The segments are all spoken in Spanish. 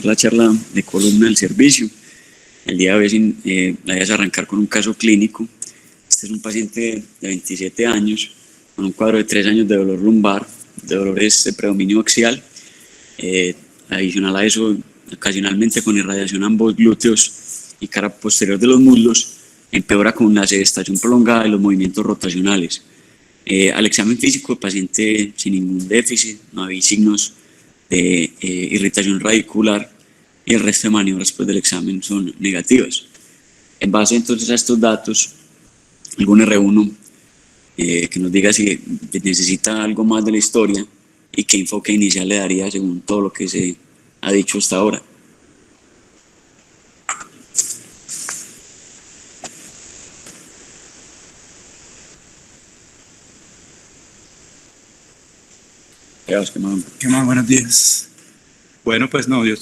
La charla de columna del servicio. El día de hoy la idea es arrancar con un caso clínico. Este es un paciente de 27 años con un cuadro de 3 años de dolor lumbar, de dolores de predominio axial. Adicional a eso, ocasionalmente con irradiación a ambos glúteos y cara posterior de los muslos, empeora con la sedestación prolongada de los movimientos rotacionales. Al examen físico, el paciente sin ningún déficit, no había signos de irritación radicular y el resto de maniobras después del examen son negativas. En base entonces a estos datos, algún R1 que nos diga si necesita algo más de la historia y qué enfoque inicial le daría según todo lo que se ha dicho hasta ahora. ¿Qué más? Buenos días. Bueno, pues no, yo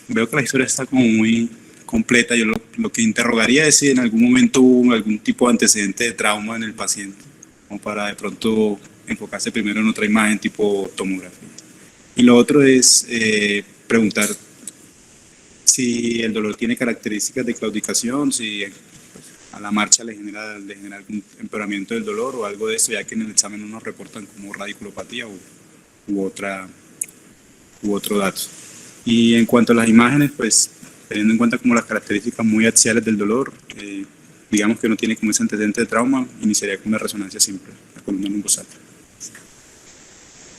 veo que la historia está como muy completa. Yo lo que interrogaría es si en algún momento hubo algún tipo de antecedente de trauma en el paciente, como para de pronto enfocarse primero en otra imagen tipo tomografía. Y lo otro es preguntar si el dolor tiene características de claudicación, si pues, a la marcha le genera algún empeoramiento del dolor o algo de eso, ya que en el examen no nos reportan como radiculopatía u otro dato. Y en cuanto a las imágenes, pues teniendo en cuenta como las características muy axiales del dolor, digamos que no tiene como ese antecedente de trauma, iniciaría con una resonancia simple, la columna lumbosal.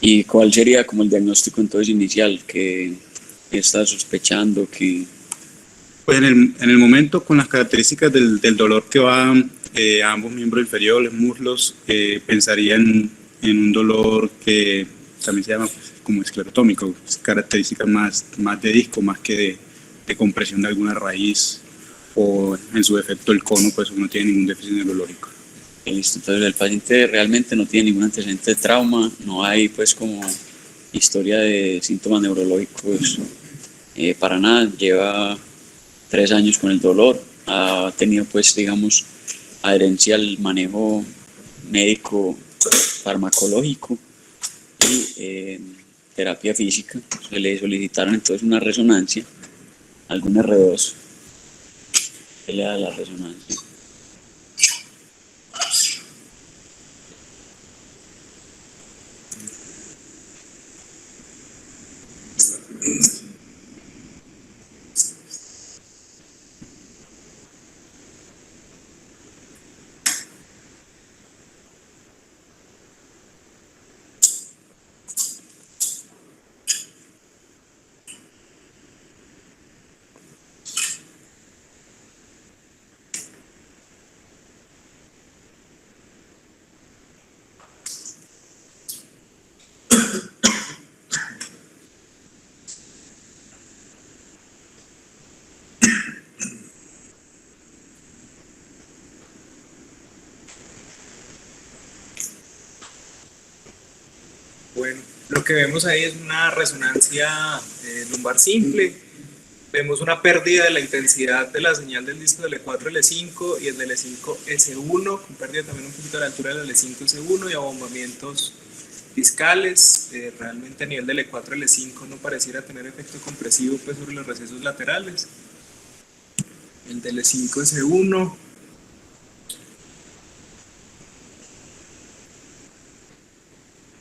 ¿Y cuál sería como el diagnóstico entonces inicial que está sospechando que...? Pues en el momento, con las características del dolor que va a ambos miembros inferiores, muslos, pensaría en un dolor que también se llama como esclerotómico, características más de disco, más que de compresión de alguna raíz, o en su defecto el cono, pues no tiene ningún déficit neurológico. Listo, entonces el paciente realmente no tiene ningún antecedente de trauma, no hay pues como historia de síntomas neurológicos para nada, lleva 3 años con el dolor, ha tenido pues digamos adherencia al manejo médico farmacológico y terapia física. Se le solicitaron entonces una resonancia, algún R2, que le da la resonancia. Bueno, lo que vemos ahí es una resonancia lumbar simple. Vemos una pérdida de la intensidad de la señal del disco del E4, L5 y el del E5-S1, con pérdida también un poquito de la altura del L5-S1 y abombamientos discales. Realmente a nivel del E4, L5 no pareciera tener efecto compresivo pues, sobre los recesos laterales. El del E5-S1.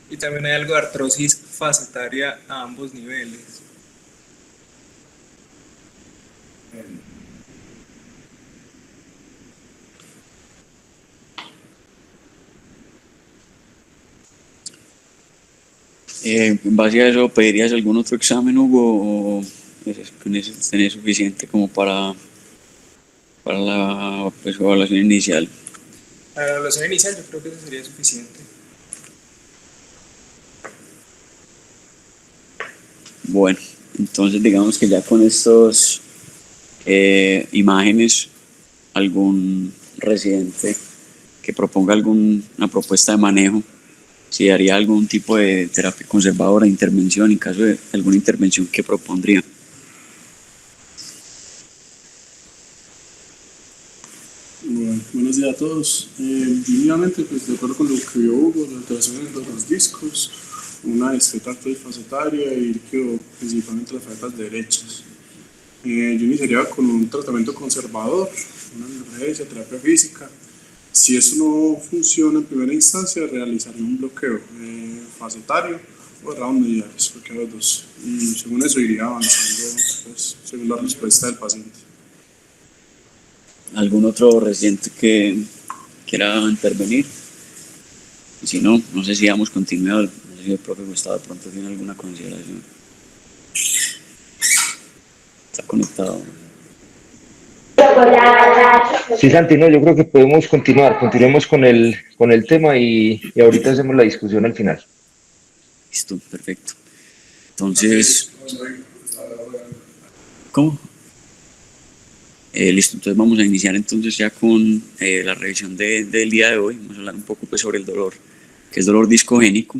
Y también hay algo de artrosis facetaria a ambos niveles. En base a eso, ¿pedirías algún otro examen, Hugo, o con eso tenés suficiente como para la pues, evaluación inicial? Para la evaluación inicial yo creo que eso sería suficiente. Bueno, entonces digamos que ya con estos imágenes, algún residente que proponga alguna propuesta de manejo, si haría algún tipo de terapia conservadora, intervención, en caso de alguna intervención que propondría. Bueno, buenos días a todos. Mínimamente, pues de acuerdo con lo que vio Hugo, la alteración de los discos, una desfeta facetaria y líquido principalmente las facetas derechas. yo iniciaría con un tratamiento conservador, una analgesia, terapia física. Si eso no funciona en primera instancia, realizaría un bloqueo facetario o round mediales, cualquiera de los dos. Y según eso iría avanzando, pues, según la respuesta del paciente. ¿Algún otro residente que quiera intervenir? Y si no, no sé si damos continuidad. No sé si el profe Gustavo de pronto tiene alguna consideración. Está conectado. Sí, Santi, no, yo creo que podemos continuemos con el tema y ahorita hacemos la discusión al final. Listo, perfecto. Entonces, ¿cómo? Listo, entonces vamos a iniciar entonces ya con la revisión del día de hoy. Vamos a hablar un poco pues, sobre el dolor, que es dolor discogénico.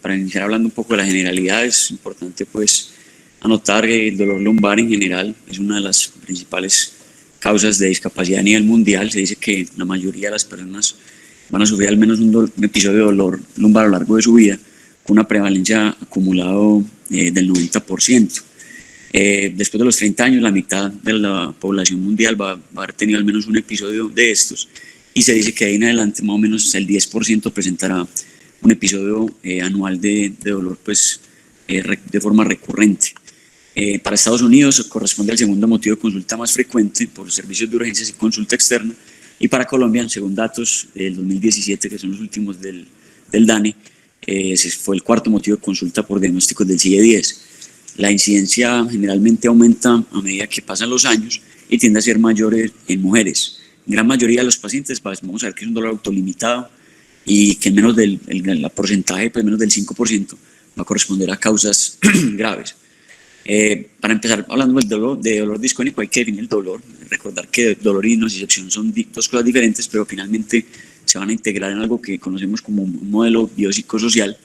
Para iniciar hablando un poco de la generalidad, es importante pues anotar que el dolor lumbar en general es una de las principales causas de discapacidad a nivel mundial. Se dice que la mayoría de las personas van a sufrir al menos un episodio de dolor lumbar a lo largo de su vida, con una prevalencia acumulado del 90%. Después de los 30 años, la mitad de la población mundial va a haber tenido al menos un episodio de estos, y se dice que de ahí en adelante más o menos el 10% presentará un episodio anual de dolor pues, de forma recurrente. Para Estados Unidos corresponde al segundo motivo de consulta más frecuente por servicios de urgencias y consulta externa, y para Colombia, según datos del 2017, que son los últimos del DANE, ese fue el cuarto motivo de consulta por diagnósticos del CIE-10. La incidencia generalmente aumenta a medida que pasan los años y tiende a ser mayor en mujeres. En gran mayoría de los pacientes vamos a ver que es un dolor autolimitado y que menos del el porcentaje, pues menos del 5%, va a corresponder a causas graves. Para empezar hablando de dolor discónico, hay que definir el dolor. Recordar que dolor y nocicepción son dos cosas diferentes, pero finalmente se van a integrar en algo que conocemos como un modelo biopsicosocial.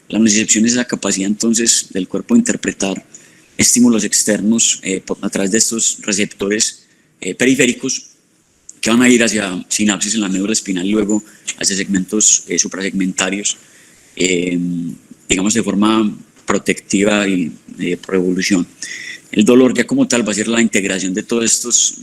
La nocicepción es la capacidad entonces del cuerpo de interpretar estímulos externos a través de estos receptores periféricos que van a ir hacia sinapsis en la médula espinal y luego hacia segmentos suprasegmentarios, digamos de forma protectiva y por evolución. El dolor ya como tal va a ser la integración de todos estos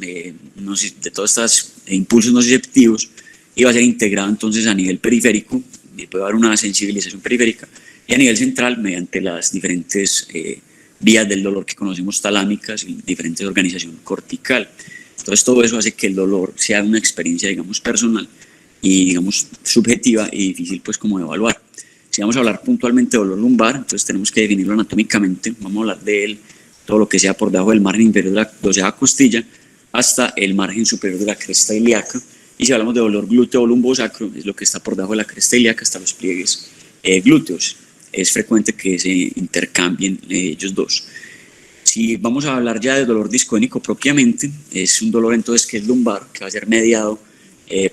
impulsos nociceptivos y va a ser integrado entonces a nivel periférico, y puede haber una sensibilización periférica, y a nivel central mediante las diferentes vías del dolor que conocemos talámicas y diferentes organización cortical. Entonces todo eso hace que el dolor sea una experiencia digamos personal y digamos subjetiva y difícil pues como de evaluar. Si vamos a hablar puntualmente de dolor lumbar, entonces tenemos que definirlo anatómicamente. Vamos a hablar de él, todo lo que sea por debajo del margen inferior de la 12ª costilla hasta el margen superior de la cresta ilíaca. Y si hablamos de dolor glúteo o lumbosacro, es lo que está por debajo de la cresta ilíaca hasta los pliegues glúteos. Es frecuente que se intercambien ellos dos. Si vamos a hablar ya de dolor discónico propiamente, es un dolor entonces que es lumbar, que va a ser mediado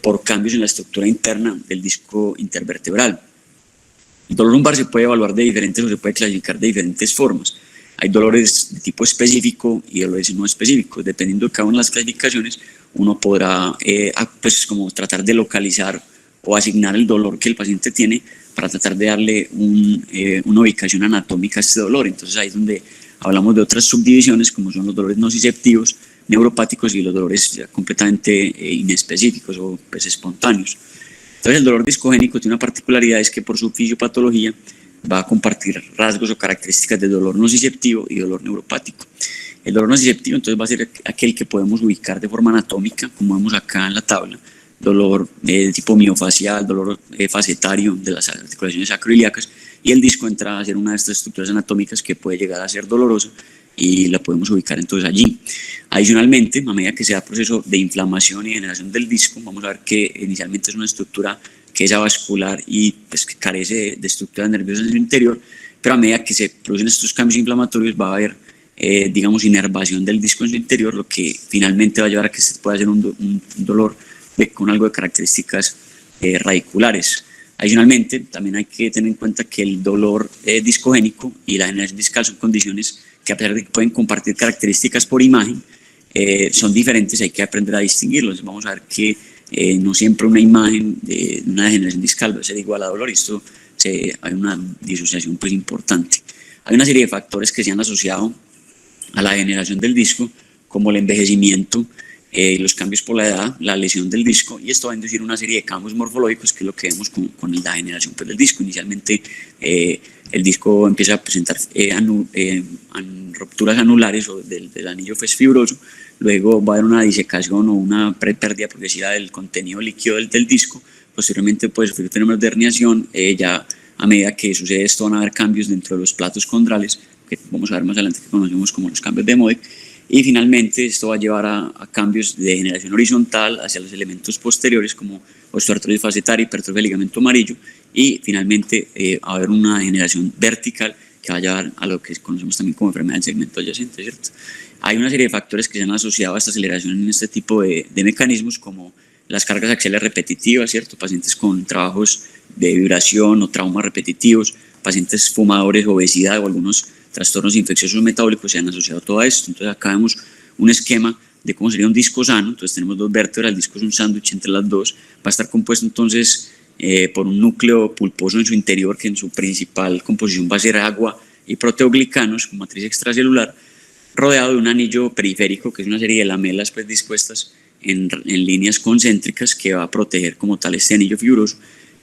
por cambios en la estructura interna del disco intervertebral. El dolor lumbar se puede evaluar de diferentes o se puede clasificar de diferentes formas. Hay dolores de tipo específico y dolores no específicos. Dependiendo de cada una de las clasificaciones, uno podrá pues, como tratar de localizar o asignar el dolor que el paciente tiene para tratar de darle una ubicación anatómica a este dolor. Entonces ahí es donde hablamos de otras subdivisiones como son los dolores nociceptivos, neuropáticos y los dolores ya completamente inespecíficos o pues, espontáneos. Entonces el dolor discogénico tiene una particularidad, es que por su fisiopatología va a compartir rasgos o características de dolor nociceptivo y dolor neuropático. El dolor nociceptivo entonces va a ser aquel que podemos ubicar de forma anatómica, como vemos acá en la tabla, dolor de tipo miofacial, dolor facetario de las articulaciones sacroiliacas, y el disco entra a ser una de estas estructuras anatómicas que puede llegar a ser dolorosa y la podemos ubicar entonces allí. Adicionalmente, a medida que se da proceso de inflamación y generación del disco, vamos a ver que inicialmente es una estructura que es avascular y pues, que carece de estructuras nerviosas en su interior, pero a medida que se producen estos cambios inflamatorios va a haber, digamos, inervación del disco en su interior, lo que finalmente va a llevar a que se pueda hacer un dolor con algo de características radiculares. Adicionalmente, también hay que tener en cuenta que el dolor discogénico y la generación discal son condiciones que a pesar de que pueden compartir características por imagen, son diferentes, hay que aprender a distinguirlos. Vamos a ver que no siempre una imagen de una degeneración discal va a ser igual a dolor, y esto hay una disociación pues importante. Hay una serie de factores que se han asociado a la degeneración del disco, como el envejecimiento, los cambios por la edad, la lesión del disco, y esto va a inducir una serie de cambios morfológicos, que es lo que vemos con la degeneración pues, del disco. Inicialmente el disco empieza a presentar rupturas anulares o del anillo pues, fibroso, luego va a haber una disecación o una pérdida progresiva del contenido líquido del disco, posteriormente puede sufrir fenómenos de herniación, ya a medida que sucede esto van a haber cambios dentro de los platos condrales, que vamos a ver más adelante que conocemos como los cambios de Modic, y finalmente esto va a llevar a cambios de degeneración horizontal hacia los elementos posteriores como osteoartrosis facetaria, hipertrofia del ligamento amarillo, y finalmente va a haber una degeneración vertical que va a llevar a lo que conocemos también como enfermedad del segmento adyacente, ¿cierto? Hay una serie de factores que se han asociado a esta aceleración en este tipo de mecanismos, como las cargas axiales repetitivas, ¿cierto? Pacientes con trabajos de vibración o traumas repetitivos, pacientes fumadores, obesidad o algunos trastornos infecciosos metabólicos se han asociado a todo esto. Entonces acá vemos un esquema de cómo sería un disco sano. Entonces tenemos dos vértebras, el disco es un sándwich entre las dos, va a estar compuesto entonces por un núcleo pulposo en su interior, que en su principal composición va a ser agua y proteoglicanos con matriz extracelular, rodeado de un anillo periférico, que es una serie de lamelas pues, dispuestas en líneas concéntricas, que va a proteger como tal este anillo fibroso,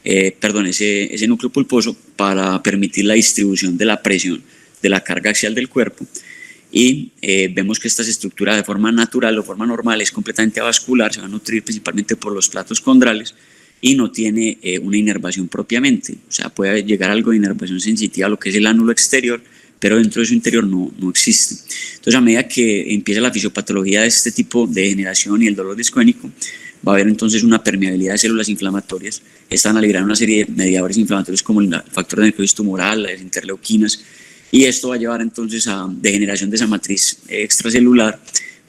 ese núcleo pulposo, para permitir la distribución de la presión de la carga axial del cuerpo. Y vemos que esta estructura de forma natural o forma normal es completamente avascular, se va a nutrir principalmente por los platos condrales y no tiene una inervación propiamente, o sea, puede llegar algo de inervación sensitiva a lo que es el ánulo exterior, pero dentro de su interior no existe. Entonces, a medida que empieza la fisiopatología de este tipo de degeneración y el dolor discogénico, va a haber entonces una permeabilidad de células inflamatorias. Estas van a liberar una serie de mediadores inflamatorios como el factor de necrosis tumoral, las interleuquinas, y esto va a llevar entonces a degeneración de esa matriz extracelular,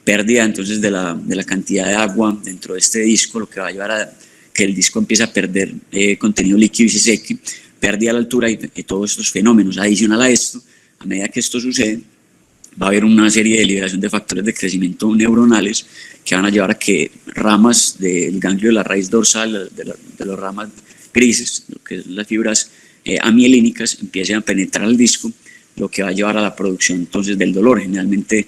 pérdida entonces de la cantidad de agua dentro de este disco, lo que va a llevar a que el disco empiece a perder contenido líquido y se seque, pérdida de la altura y todos estos fenómenos. Adicional a esto, a medida que esto sucede, va a haber una serie de liberación de factores de crecimiento neuronales que van a llevar a que ramas del ganglio de la raíz dorsal, de las ramas grises, lo que es las fibras amielínicas, empiecen a penetrar el disco, lo que va a llevar a la producción entonces del dolor. Generalmente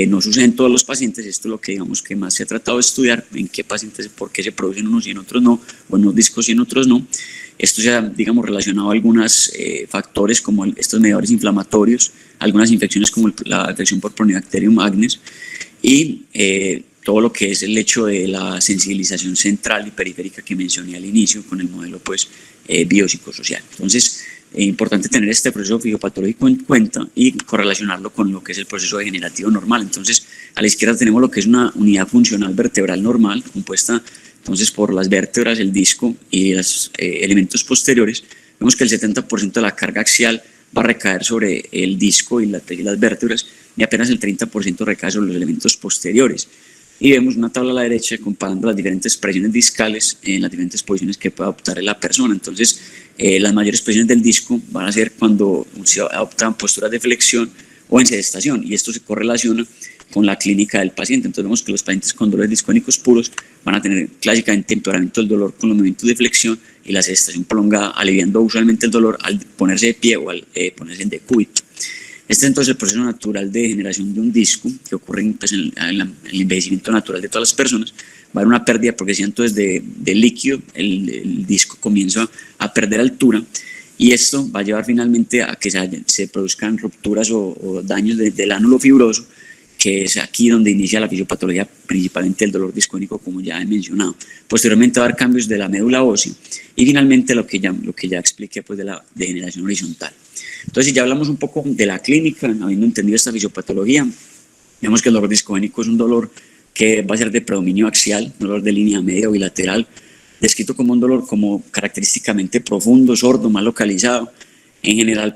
no sucede en todos los pacientes, esto es lo que digamos que más se ha tratado de estudiar, en qué pacientes, por qué se producen unos y en otros no, o en unos discos y en otros no. Esto se ha, digamos, relacionado a algunos factores como estos mediadores inflamatorios, algunas infecciones como la infección por Proteobacterium agnes y todo lo que es el hecho de la sensibilización central y periférica que mencioné al inicio con el modelo pues, biopsicosocial. Entonces, es importante tener este proceso fisiopatológico en cuenta y correlacionarlo con lo que es el proceso degenerativo normal. Entonces, a la izquierda tenemos lo que es una unidad funcional vertebral normal, compuesta entonces por las vértebras, el disco y los elementos posteriores. Vemos que el 70% de la carga axial va a recaer sobre el disco y las vértebras, y apenas el 30% recae sobre los elementos posteriores. Y vemos una tabla a la derecha comparando las diferentes presiones discales en las diferentes posiciones que puede adoptar la persona. Entonces, las mayores presiones del disco van a ser cuando se adoptan posturas de flexión o en sedestación, y esto se correlaciona con la clínica del paciente. Entonces vemos que los pacientes con dolores discónicos puros van a tener clásicamente empeoramiento del dolor con los movimientos de flexión y la sedestación prolongada, aliviando usualmente el dolor al ponerse de pie o al ponerse en decúbito. Este es entonces el proceso natural de degeneración de un disco que ocurre pues, en el envejecimiento natural de todas las personas. Va a haber una pérdida progresiva entonces de líquido, el disco comienza a perder altura, y esto va a llevar finalmente a que se produzcan rupturas o daños del ánulo fibroso, que es aquí donde inicia la fisiopatología, principalmente el dolor discónico, como ya he mencionado. Posteriormente va a haber cambios de la médula ósea y finalmente lo que ya expliqué pues, de la degeneración horizontal. Entonces, si ya hablamos un poco de la clínica, habiendo entendido esta fisiopatología, vemos que el dolor discogénico es un dolor que va a ser de predominio axial, dolor de línea media o bilateral, descrito como un dolor como característicamente profundo, sordo, mal localizado, en general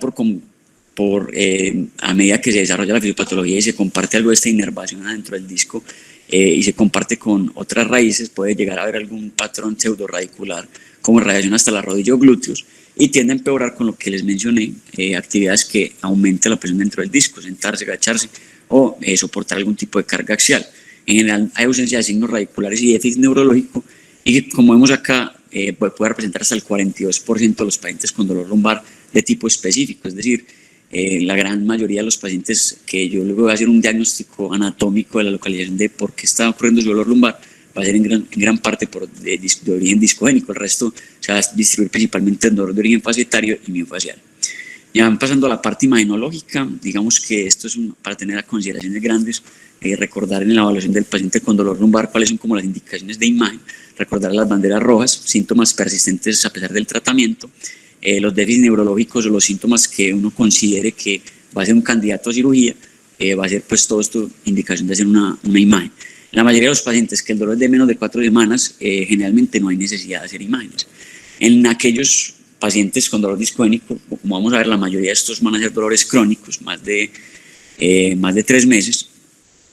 a medida que se desarrolla la fisiopatología y se comparte algo de esta inervación adentro del disco y se comparte con otras raíces, puede llegar a haber algún patrón pseudoradicular como radiación hasta la rodilla o glúteos, y tiende a empeorar con lo que les mencioné, actividades que aumenten la presión dentro del disco, sentarse, agacharse o soportar algún tipo de carga axial. En general hay ausencia de signos radiculares y déficit neurológico, y como vemos acá puede representar hasta el 42% de los pacientes con dolor lumbar de tipo específico, es decir, La gran mayoría de los pacientes que yo les voy a hacer un diagnóstico anatómico de la localización de por qué está ocurriendo su dolor lumbar va a ser en gran parte de origen discogénico. El resto se va a distribuir principalmente en dolor de origen fascietario y miofascial. Ya pasando a la parte imagenológica, digamos que esto es para tener consideraciones grandes, recordar en la evaluación del paciente con dolor lumbar cuáles son como las indicaciones de imagen, recordar las banderas rojas, síntomas persistentes a pesar del tratamiento, los déficits neurológicos o los síntomas que uno considere que va a ser un candidato a cirugía, va a ser pues todo esto indicación de hacer una imagen. En la mayoría de los pacientes que el dolor es de menos de 4 semanas, generalmente no hay necesidad de hacer imágenes. En aquellos pacientes con dolor discogénico, como vamos a ver, la mayoría de estos van a ser dolores crónicos, más de 3 meses.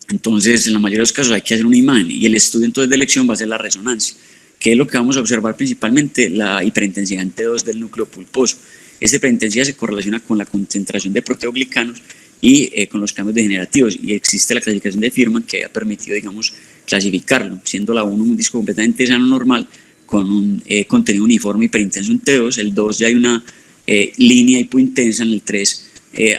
Entonces, en la mayoría de los casos hay que hacer una imagen y el estudio entonces de elección va a ser la resonancia, que es lo que vamos a observar principalmente, la hiperintensidad en T2 del núcleo pulposo. Esta hiperintensidad se correlaciona con la concentración de proteoglicanos y con los cambios degenerativos, y existe la clasificación de Firman que ha permitido, digamos, clasificarlo, siendo la 1 un disco completamente sano normal, con un contenido uniforme hiperintenso en T2, el 2 ya hay una línea hipointensa, en el 3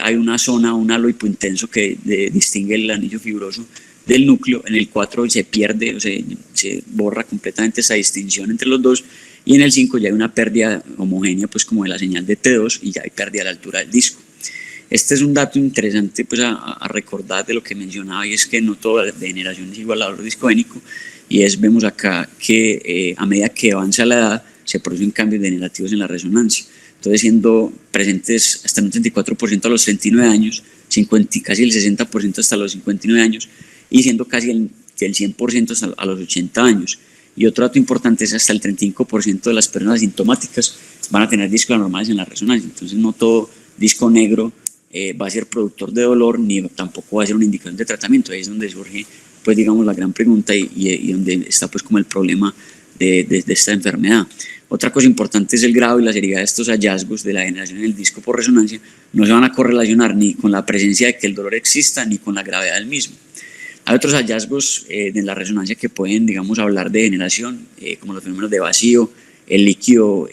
hay una zona, un halo hipointenso que distingue el anillo fibroso del núcleo, en el 4 se pierde, o se borra completamente esa distinción entre los dos, y en el 5 ya hay una pérdida homogénea, pues como de la señal de T2, y ya hay pérdida a la altura del disco. Este es un dato interesante pues a recordar de lo que mencionaba, y es que no toda la degeneración es igual al dolor discogénico, y vemos acá que a medida que avanza la edad se producen cambios degenerativos en la resonancia. Entonces, siendo presentes hasta un 34% a los 39 años, casi el 60% hasta los 59 años, y siendo casi el 100% hasta a los 80 años. Y otro dato importante es hasta el 35% de las personas asintomáticas van a tener discos anormales en la resonancia. Entonces, no todo disco negro va a ser productor de dolor, ni tampoco va a ser una indicación de tratamiento. Ahí es donde surge, pues digamos, la gran pregunta y donde está pues como el problema de esta enfermedad. Otra cosa importante es el grado y la seriedad de estos hallazgos de la degeneración en el disco por resonancia. No se van a correlacionar ni con la presencia de que el dolor exista ni con la gravedad del mismo. Hay otros hallazgos de la resonancia que pueden, digamos, hablar de degeneración, como los fenómenos de vacío, el líquido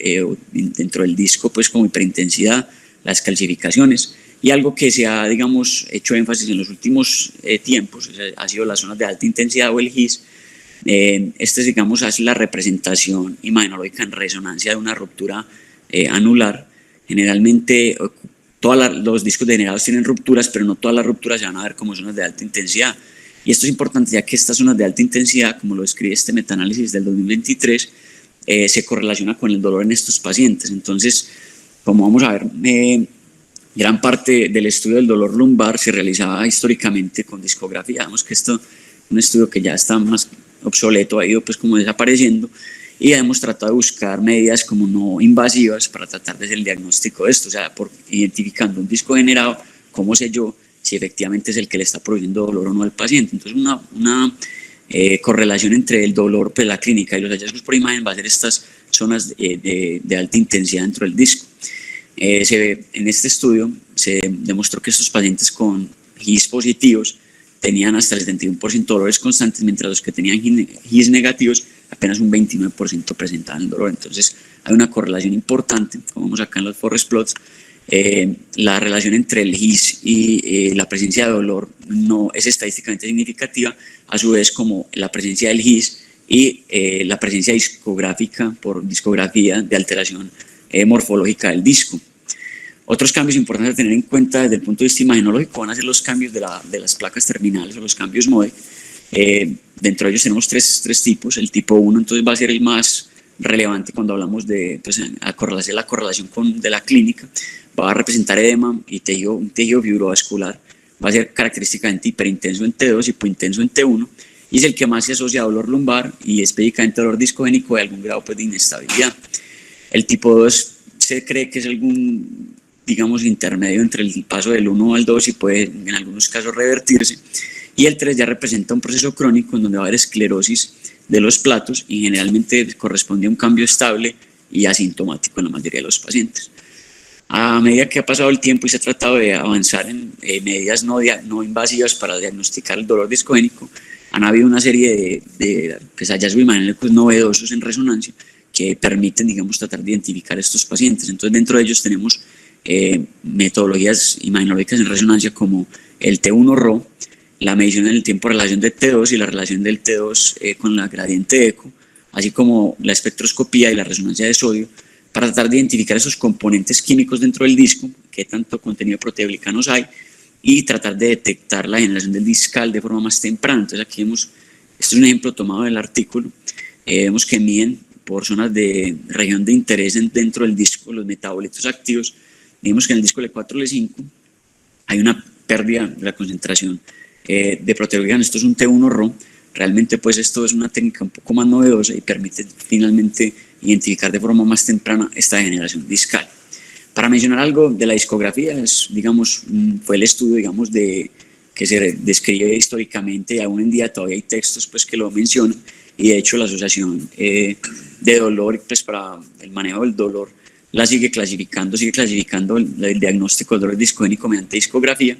dentro del disco, pues como hiperintensidad, las calcificaciones, y algo que se ha, digamos, hecho énfasis en los últimos tiempos ha sido las zonas de alta intensidad o el GIS. Digamos, hace la representación imagenológica en resonancia de una ruptura anular. Generalmente los discos degenerados tienen rupturas, pero no todas las rupturas se van a ver como zonas de alta intensidad. Y esto es importante, ya que estas zonas de alta intensidad, como lo describe este metaanálisis del 2023, se correlaciona con el dolor en estos pacientes. Entonces, como vamos a ver, gran parte del estudio del dolor lumbar se realizaba históricamente con discografía. Vemos que esto es un estudio que ya está más obsoleto, ha ido pues como desapareciendo, y hemos tratado de buscar medidas como no invasivas para tratar de hacer el diagnóstico de esto, o sea, identificando un disco generado, cómo sé yo si efectivamente es el que le está produciendo dolor o no al paciente. Entonces una correlación entre el dolor, pues la clínica y los hallazgos por imagen va a ser estas zonas de alta intensidad dentro del disco. En este estudio se demostró que estos pacientes con GIS positivos tenían hasta el 71% de dolores constantes, mientras los que tenían GIS negativos apenas un 29% presentaban el dolor. Entonces hay una correlación importante, como vemos acá en los forest plots. La relación entre el GIS y la presencia de dolor no es estadísticamente significativa, a su vez como la presencia del GIS y la presencia discográfica por discografía de alteración morfológica del disco. Otros cambios importantes a tener en cuenta desde el punto de vista imagenológico van a ser los cambios de las placas terminales o los cambios MODEC. Dentro de ellos tenemos tres tipos. El tipo 1 entonces va a ser el más relevante cuando hablamos de pues, hacer la correlación de la clínica. Va a representar edema y un tejido fibrovascular. Va a ser característicamente hiperintenso en T2 y hipointenso en T1, y es el que más se asocia a dolor lumbar y específicamente dolor discogénico de algún grado pues, de inestabilidad. El tipo 2 se cree que es algún, digamos, intermedio entre el paso del 1 al 2 y puede en algunos casos revertirse. Y el 3 ya representa un proceso crónico en donde va a haber esclerosis de los platos y generalmente corresponde a un cambio estable y asintomático en la mayoría de los pacientes. A medida que ha pasado el tiempo y se ha tratado de avanzar en medidas no invasivas para diagnosticar el dolor discogénico, han habido una serie de hallazgos imagenológicos novedosos en resonancia que permiten, digamos, tratar de identificar a estos pacientes. Entonces, dentro de ellos tenemos metodologías imaginológicas en resonancia como el T1-RO, la medición en el tiempo de relación de T2 y la relación del T2 con la gradiente de eco, así como la espectroscopía y la resonancia de sodio, para tratar de identificar esos componentes químicos dentro del disco, qué tanto contenido de proteoglicanos hay, y tratar de detectar la generación del discal de forma más temprana. Entonces aquí vemos, este es un ejemplo tomado del artículo, vemos que miden por zonas de región de interés dentro del disco los metabolitos activos. Vemos que en el disco L4 L5 hay una pérdida de la concentración de proteoglicanos. Esto es un T1-RO. Realmente pues esto es una técnica un poco más novedosa y permite finalmente identificar de forma más temprana esta degeneración discal. Para mencionar algo de la discografía, digamos, fue el estudio, digamos, que se describe históricamente, y aún en día todavía hay textos pues, que lo mencionan, y de hecho la Asociación de Dolor, pues, para el manejo del dolor, la sigue clasificando el diagnóstico del dolor discogénico mediante discografía.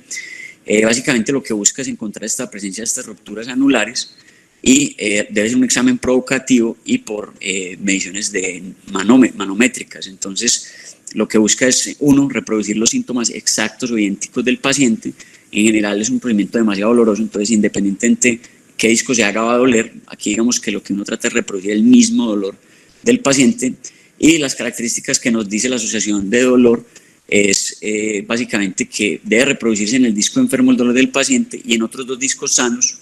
Básicamente lo que busca es encontrar esta presencia de estas rupturas anulares, y debe ser un examen provocativo y por mediciones de manométricas. Entonces, lo que busca es, uno, reproducir los síntomas exactos o idénticos del paciente. En general es un procedimiento demasiado doloroso, entonces independientemente qué disco se haga va a doler. Aquí digamos que lo que uno trata es reproducir el mismo dolor del paciente, y las características que nos dice la Asociación de Dolor es básicamente que debe reproducirse en el disco enfermo el dolor del paciente, y en otros dos discos sanos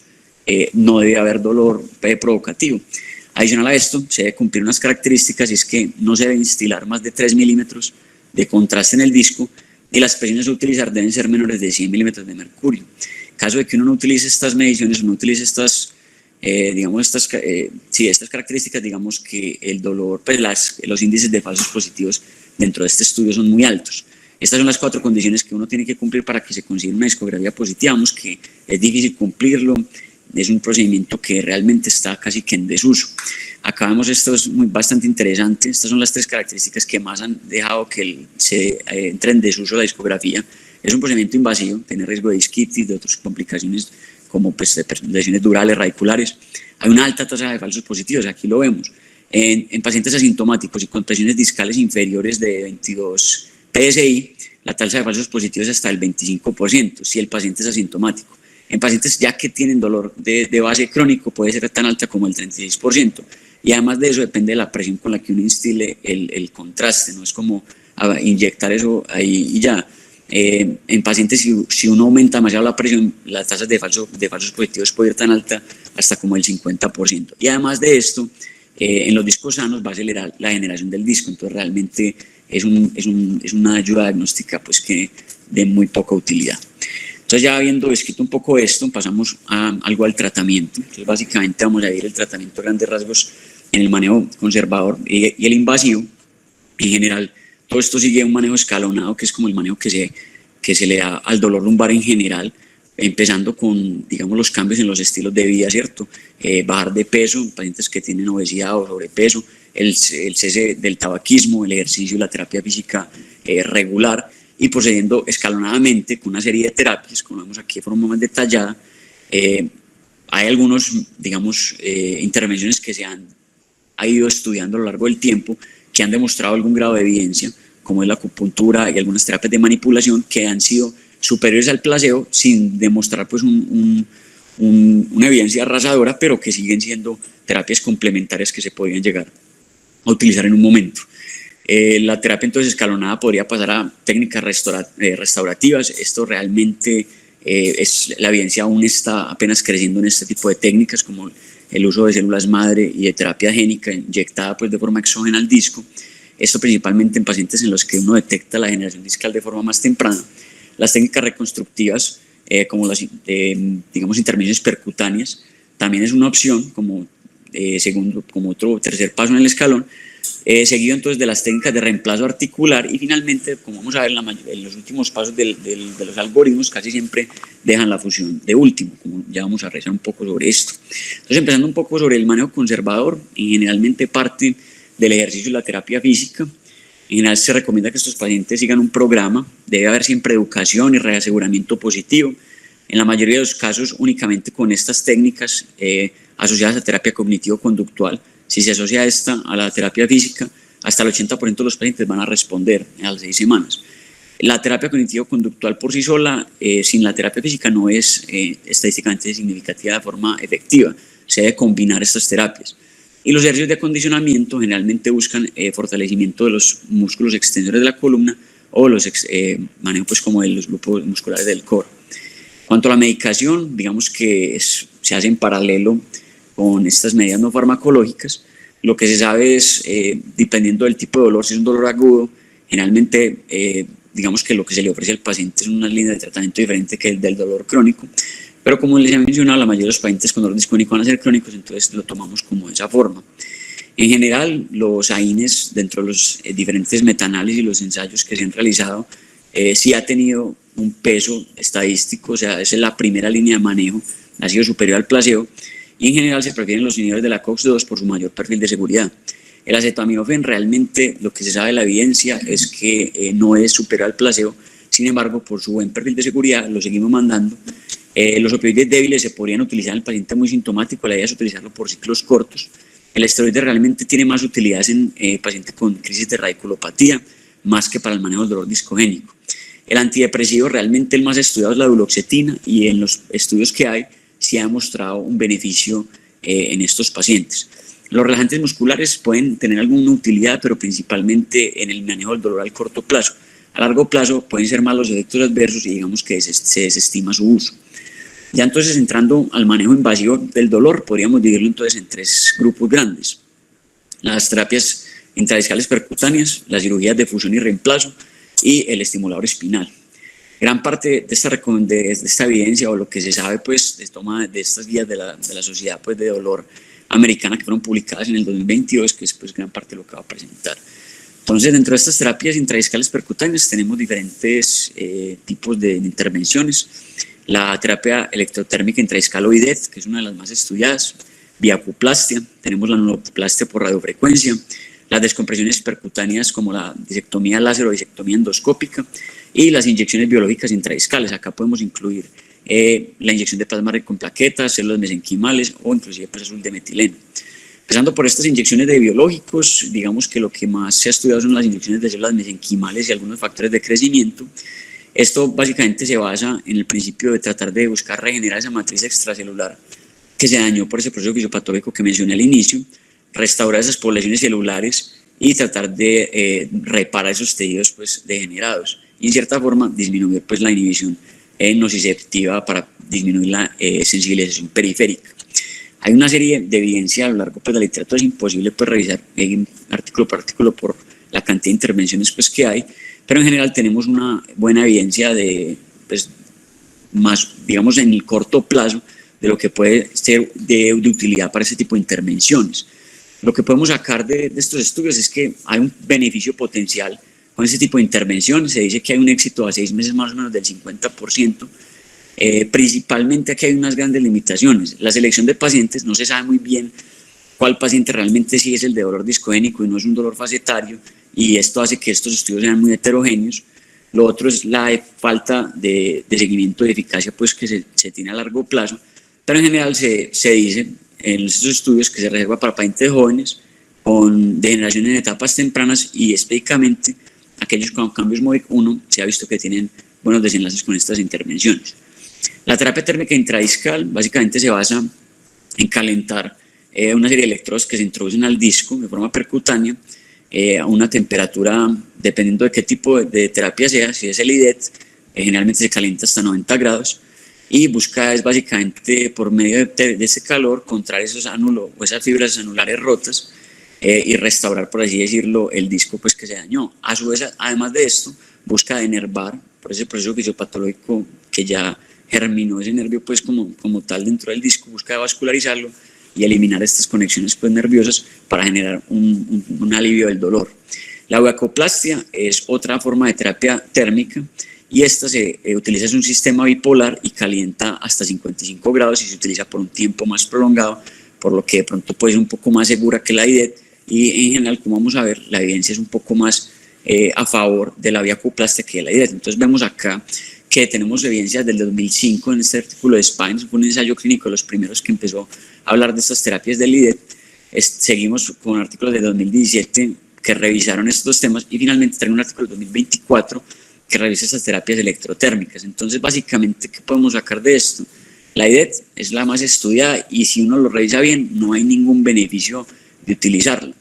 no debe haber dolor provocativo. Adicional a esto, se debe cumplir unas características, y es que no se debe instilar más de 3 milímetros de contraste en el disco, y las presiones a utilizar deben ser menores de 100 milímetros de mercurio. En caso de que uno no utilice estas mediciones, no utilice estas características, digamos que el dolor, pues los índices de falsos positivos dentro de este estudio son muy altos. Estas son las 4 condiciones que uno tiene que cumplir para que se considere una discografía positiva. Vamos, que es difícil cumplirlo, es un procedimiento que realmente está casi que en desuso. Acá vemos, esto es bastante interesante. Estas son las 3 características que más han dejado que se entre en desuso la discografía. Es un procedimiento invasivo, tiene riesgo de disquitis, de otras complicaciones como pues, lesiones durales, radiculares. Hay una alta tasa de falsos positivos, aquí lo vemos. En pacientes asintomáticos y con presiones discales inferiores de 22 PSI, la tasa de falsos positivos es hasta el 25%, si el paciente es asintomático. En pacientes ya que tienen dolor de base crónico puede ser tan alta como el 36%, y además de eso depende de la presión con la que uno instile el contraste, no es como inyectar eso ahí y ya. En pacientes, si uno aumenta demasiado la presión, las tasas de falsos positivos puede ir tan alta hasta como el 50%. Y además de esto, en los discos sanos va a acelerar la generación del disco, entonces realmente es una ayuda diagnóstica pues, que de muy poca utilidad. Entonces, ya habiendo descrito un poco esto, pasamos a algo al tratamiento. Entonces, básicamente vamos a ver el tratamiento a grandes rasgos en el manejo conservador y el invasivo. En general, todo esto sigue un manejo escalonado, que es como el manejo que se le da al dolor lumbar en general, empezando con, digamos, los cambios en los estilos de vida, ¿cierto? Bajar de peso, pacientes que tienen obesidad o sobrepeso, el cese del tabaquismo, el ejercicio y la terapia física regular, y procediendo escalonadamente con una serie de terapias, como vemos aquí de forma más detallada. Hay algunos, digamos, intervenciones que se han ido estudiando a lo largo del tiempo, que han demostrado algún grado de evidencia, como es la acupuntura y algunas terapias de manipulación, que han sido superiores al placebo sin demostrar pues, una evidencia arrasadora, pero que siguen siendo terapias complementarias que se podrían llegar a utilizar en un momento. La terapia entonces escalonada podría pasar a técnicas restaurativas. Esto realmente la evidencia aún está apenas creciendo en este tipo de técnicas, como el uso de células madre y de terapia génica inyectada pues, de forma exógena al disco. Esto principalmente en pacientes en los que uno detecta la generación discal de forma más temprana. Las técnicas reconstructivas, como las digamos, intervenciones percutáneas, también es una opción como otro tercer paso en el escalón, seguido entonces de las técnicas de reemplazo articular, y finalmente, como vamos a ver en los últimos pasos de los algoritmos, casi siempre dejan la fusión de último, como ya vamos a revisar un poco sobre esto. Entonces, empezando un poco sobre el manejo conservador, y generalmente parte del ejercicio y la terapia física. En general se recomienda que estos pacientes sigan un programa, debe haber siempre educación y reaseguramiento positivo, en la mayoría de los casos únicamente con estas técnicas asociadas a terapia cognitivo-conductual. Si se asocia esta a la terapia física, hasta el 80% de los pacientes van a responder a las 6 semanas. La terapia cognitivo-conductual por sí sola, sin la terapia física, no es estadísticamente significativa de forma efectiva. Se debe combinar estas terapias. Y los ejercicios de acondicionamiento generalmente buscan fortalecimiento de los músculos extensores de la columna o los manejo pues como de los grupos musculares del core. Cuanto a la medicación, digamos que se hace en paralelo con estas medidas no farmacológicas. Lo que se sabe es, dependiendo del tipo de dolor, si es un dolor agudo, generalmente digamos que lo que se le ofrece al paciente es una línea de tratamiento diferente que el del dolor crónico, pero como les he mencionado, la mayoría de los pacientes con dolor discónico van a ser crónicos, entonces lo tomamos como de esa forma. En general, los AINES, dentro de los diferentes metaanálisis y los ensayos que se han realizado, sí ha tenido un peso estadístico, o sea, esa es la primera línea de manejo, ha sido superior al placebo, y en general se prefieren los inhibidores de la COX-2 por su mayor perfil de seguridad. El acetaminofén, realmente lo que se sabe de la evidencia es que no es superior al placebo, sin embargo, por su buen perfil de seguridad lo seguimos mandando. Los opioides débiles se podrían utilizar en el paciente muy sintomático, la idea es utilizarlo por ciclos cortos. El esteroide realmente tiene más utilidades en pacientes con crisis de radiculopatía, más que para el manejo del dolor discogénico. El antidepresivo, realmente el más estudiado es la duloxetina, y en los estudios que hay sí ha demostrado un beneficio en estos pacientes. Los relajantes musculares pueden tener alguna utilidad, pero principalmente en el manejo del dolor al corto plazo. A largo plazo pueden ser más los efectos adversos y digamos que se desestima su uso. Ya entonces, entrando al manejo invasivo del dolor, podríamos dividirlo entonces en tres grupos grandes: las terapias intradiscales percutáneas, las cirugías de fusión y reemplazo y el estimulador espinal. Gran parte de esta evidencia, o lo que se sabe pues de estas guías de la Sociedad pues, de Dolor Americana, que fueron publicadas en el 2022, que es pues gran parte de lo que va a presentar. Entonces, dentro de estas terapias intradiscales percutáneas tenemos diferentes tipos de intervenciones. La terapia electrotérmica intradiscal o IDET, que es una de las más estudiadas, viacuplastia, tenemos la neuroplastia por radiofrecuencia, las descompresiones percutáneas como la disectomía láser o disectomía endoscópica, y las inyecciones biológicas intradiscales. Acá podemos incluir la inyección de plasma rico en plaquetas, células mesenquimales o inclusive pues, azul de metileno. Empezando por estas inyecciones de biológicos, digamos que lo que más se ha estudiado son las inyecciones de células mesenquimales y algunos factores de crecimiento. Esto básicamente se basa en el principio de tratar de buscar regenerar esa matriz extracelular que se dañó por ese proceso fisiopatológico que mencioné al inicio, restaurar esas poblaciones celulares y tratar de reparar esos tejidos pues, degenerados y en cierta forma disminuir pues, la inhibición nociceptiva para disminuir la sensibilización periférica. Hay una serie de evidencia a lo largo pues, de la literatura, es imposible pues, revisar artículo por artículo por la cantidad de intervenciones pues, que hay, pero en general tenemos una buena evidencia de, pues, más, digamos, en el corto plazo de lo que puede ser de utilidad para ese tipo de intervenciones. Lo que podemos sacar de estos estudios es que hay un beneficio potencial con este tipo de intervenciones. Se dice que hay un éxito a 6 meses más o menos del 50%. Principalmente aquí hay unas grandes limitaciones. La selección de pacientes, no se sabe muy bien cuál paciente realmente sí es el de dolor discogénico y no es un dolor facetario, y esto hace que estos estudios sean muy heterogéneos. Lo otro es la falta de seguimiento de eficacia pues, que se tiene a largo plazo, pero en general se dice en estos estudios que se reserva para pacientes jóvenes con degeneración en etapas tempranas, y específicamente aquellos con cambios MOVIC-1 se ha visto que tienen buenos desenlaces con estas intervenciones. La terapia térmica intradiscal básicamente se basa en calentar una serie de electrodos que se introducen al disco de forma percutánea a una temperatura, dependiendo de qué tipo de terapia sea. Si es el IDET, generalmente se calienta hasta 90 grados, y busca es básicamente por medio de ese calor contraer esos ánulos o esas fibras anulares rotas y restaurar, por así decirlo, el disco pues, que se dañó. A su vez, además de esto, busca denervar por ese proceso fisiopatológico que ya germinó ese nervio pues, como tal dentro del disco, busca vascularizarlo y eliminar estas conexiones pues, nerviosas para generar un alivio del dolor. La euacoplastia es otra forma de terapia térmica, y esta se utiliza un sistema bipolar y calienta hasta 55 grados y se utiliza por un tiempo más prolongado, por lo que de pronto puede ser un poco más segura que la IDET, y en general, como vamos a ver, la evidencia es un poco más a favor de la viacoplastia que de la IDET. Entonces vemos acá que tenemos evidencias del 2005 en este artículo de Spine, fue un ensayo clínico de los primeros que empezó a hablar de estas terapias del IDET. Seguimos con artículos de 2017 que revisaron estos temas, y finalmente traen un artículo de 2024 que que realice estas terapias electrotérmicas. Entonces, básicamente, ¿qué podemos sacar de esto? La IDET es la más estudiada y si uno lo revisa bien, no hay ningún beneficio de utilizarla.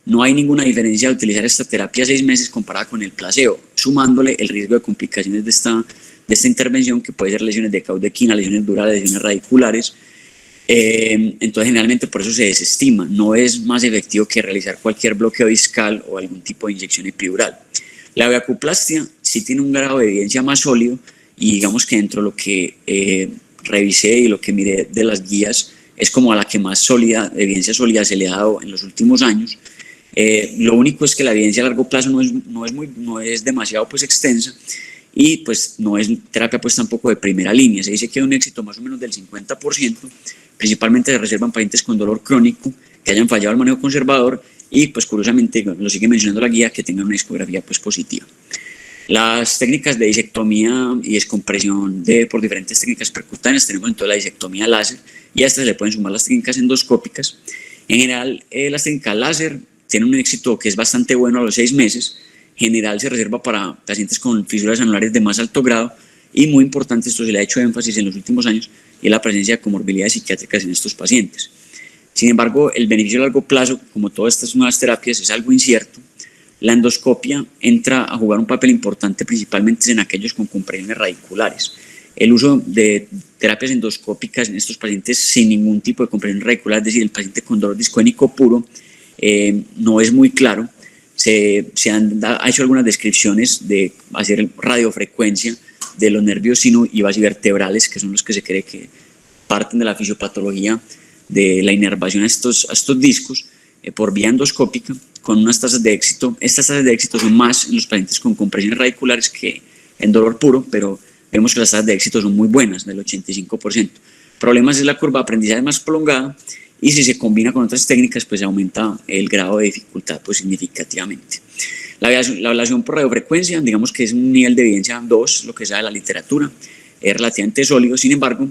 No hay ninguna diferencia de utilizar esta terapia 6 meses comparada con el placebo, sumándole el riesgo de complicaciones de esta intervención, que puede ser lesiones de caudequina, lesiones durales, lesiones radiculares. Entonces, generalmente por eso se desestima. No es más efectivo que realizar cualquier bloqueo discal o algún tipo de inyección epidural. La vacuoplastia sí tiene un grado de evidencia más sólido y digamos que dentro de lo que revisé y lo que miré de las guías es como a la que más evidencia sólida se le ha dado en los últimos años. Lo único es que la evidencia a largo plazo no es demasiado pues extensa y pues no es terapia pues tampoco de primera línea. Se dice que hay un éxito más o menos del 50%, principalmente se reservan pacientes con dolor crónico que hayan fallado al manejo conservador y pues curiosamente lo sigue mencionando la guía, que tengan una discografía pues positiva. Las técnicas de disectomía y descompresión por diferentes técnicas percutáneas, tenemos entonces la disectomía láser y a estas se le pueden sumar las técnicas endoscópicas. En general, las técnicas láser tienen un éxito que es bastante bueno a los 6 meses. En general se reserva para pacientes con fisuras anulares de más alto grado y muy importante, esto se le ha hecho énfasis en los últimos años, y es la presencia de comorbilidades psiquiátricas en estos pacientes. Sin embargo, el beneficio a largo plazo, como todas estas nuevas terapias, es algo incierto. La endoscopia entra a jugar un papel importante principalmente en aquellos con compresiones radiculares. El uso de terapias endoscópicas en estos pacientes sin ningún tipo de compresión radicular, es decir, el paciente con dolor discogénico puro, no es muy claro. Ha hecho algunas descripciones de hacer radiofrecuencia de los nervios sino y basivertebrales, que son los que se cree que parten de la fisiopatología de la inervación a estos discos por vía endoscópica con unas tasas de éxito. Estas tasas de éxito son más en los pacientes con compresiones radiculares que en dolor puro, pero vemos que las tasas de éxito son muy buenas, del 85%. El problema es la curva de aprendizaje más prolongada y si se combina con otras técnicas, pues aumenta el grado de dificultad pues, significativamente. La ablación por radiofrecuencia, digamos que es un nivel de evidencia 2, lo que sea de la literatura, es relativamente sólido, sin embargo,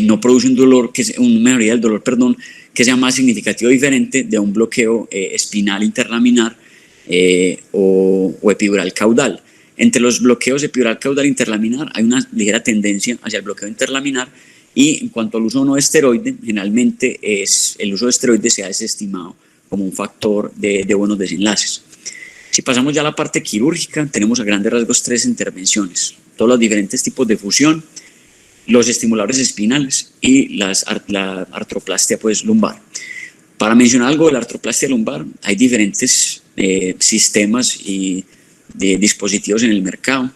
no produce una mejoría del dolor, que sea más significativo o diferente de un bloqueo espinal interlaminar o epidural caudal. Entre los bloqueos epidural caudal interlaminar hay una ligera tendencia hacia el bloqueo interlaminar y en cuanto al uso no esteroide, generalmente el uso de esteroides se ha desestimado como un factor de buenos desenlaces. Si pasamos ya a la parte quirúrgica, tenemos a grandes rasgos 3 intervenciones, todos los diferentes tipos de fusión, los estimuladores espinales y la artroplastia pues, lumbar. Para mencionar algo de la artroplastia lumbar, hay diferentes sistemas y de dispositivos en el mercado.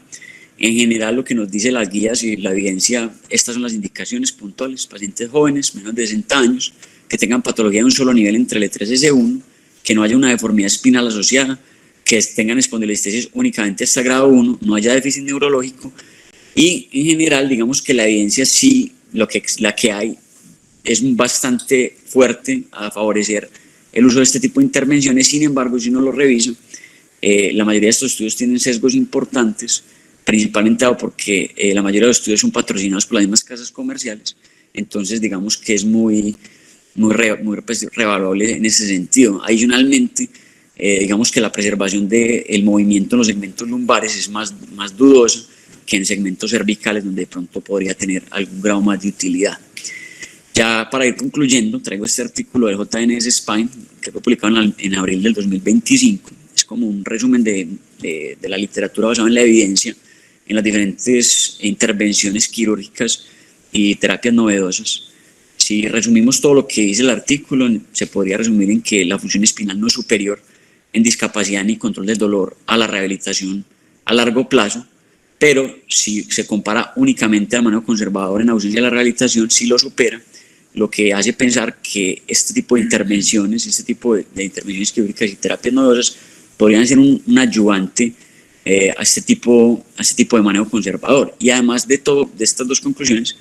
En general, lo que nos dice las guías y la evidencia, estas son las indicaciones puntuales: pacientes jóvenes, menos de 60 años, que tengan patología de un solo nivel entre L3 y S1, que no haya una deformidad espinal asociada, que tengan espondilolistesis únicamente hasta grado 1, no haya déficit neurológico. Y en general, digamos que la evidencia sí, la que hay, es bastante fuerte a favorecer el uso de este tipo de intervenciones. Sin embargo, si uno lo revisa, la mayoría de estos estudios tienen sesgos importantes, principalmente porque la mayoría de los estudios son patrocinados por las mismas casas comerciales. Entonces, digamos que es muy revaluable en ese sentido. Adicionalmente, digamos que la preservación del movimiento en los segmentos lumbares es más dudosa que en segmentos cervicales, donde de pronto podría tener algún grado más de utilidad. Ya para ir concluyendo, traigo este artículo del JNS Spine, que fue publicado en abril del 2025. Es como un resumen de la literatura basada en la evidencia, en las diferentes intervenciones quirúrgicas y terapias novedosas. Si resumimos todo lo que dice el artículo, se podría resumir en que la función espinal no es superior en discapacidad ni control del dolor a la rehabilitación a largo plazo, pero si se compara únicamente al manejo conservador en ausencia de la rehabilitación, sí lo supera, lo que hace pensar que este tipo de intervenciones, de intervenciones quirúrgicas y terapias novedosas podrían ser un ayudante a este tipo de manejo conservador. Y además de estas dos conclusiones,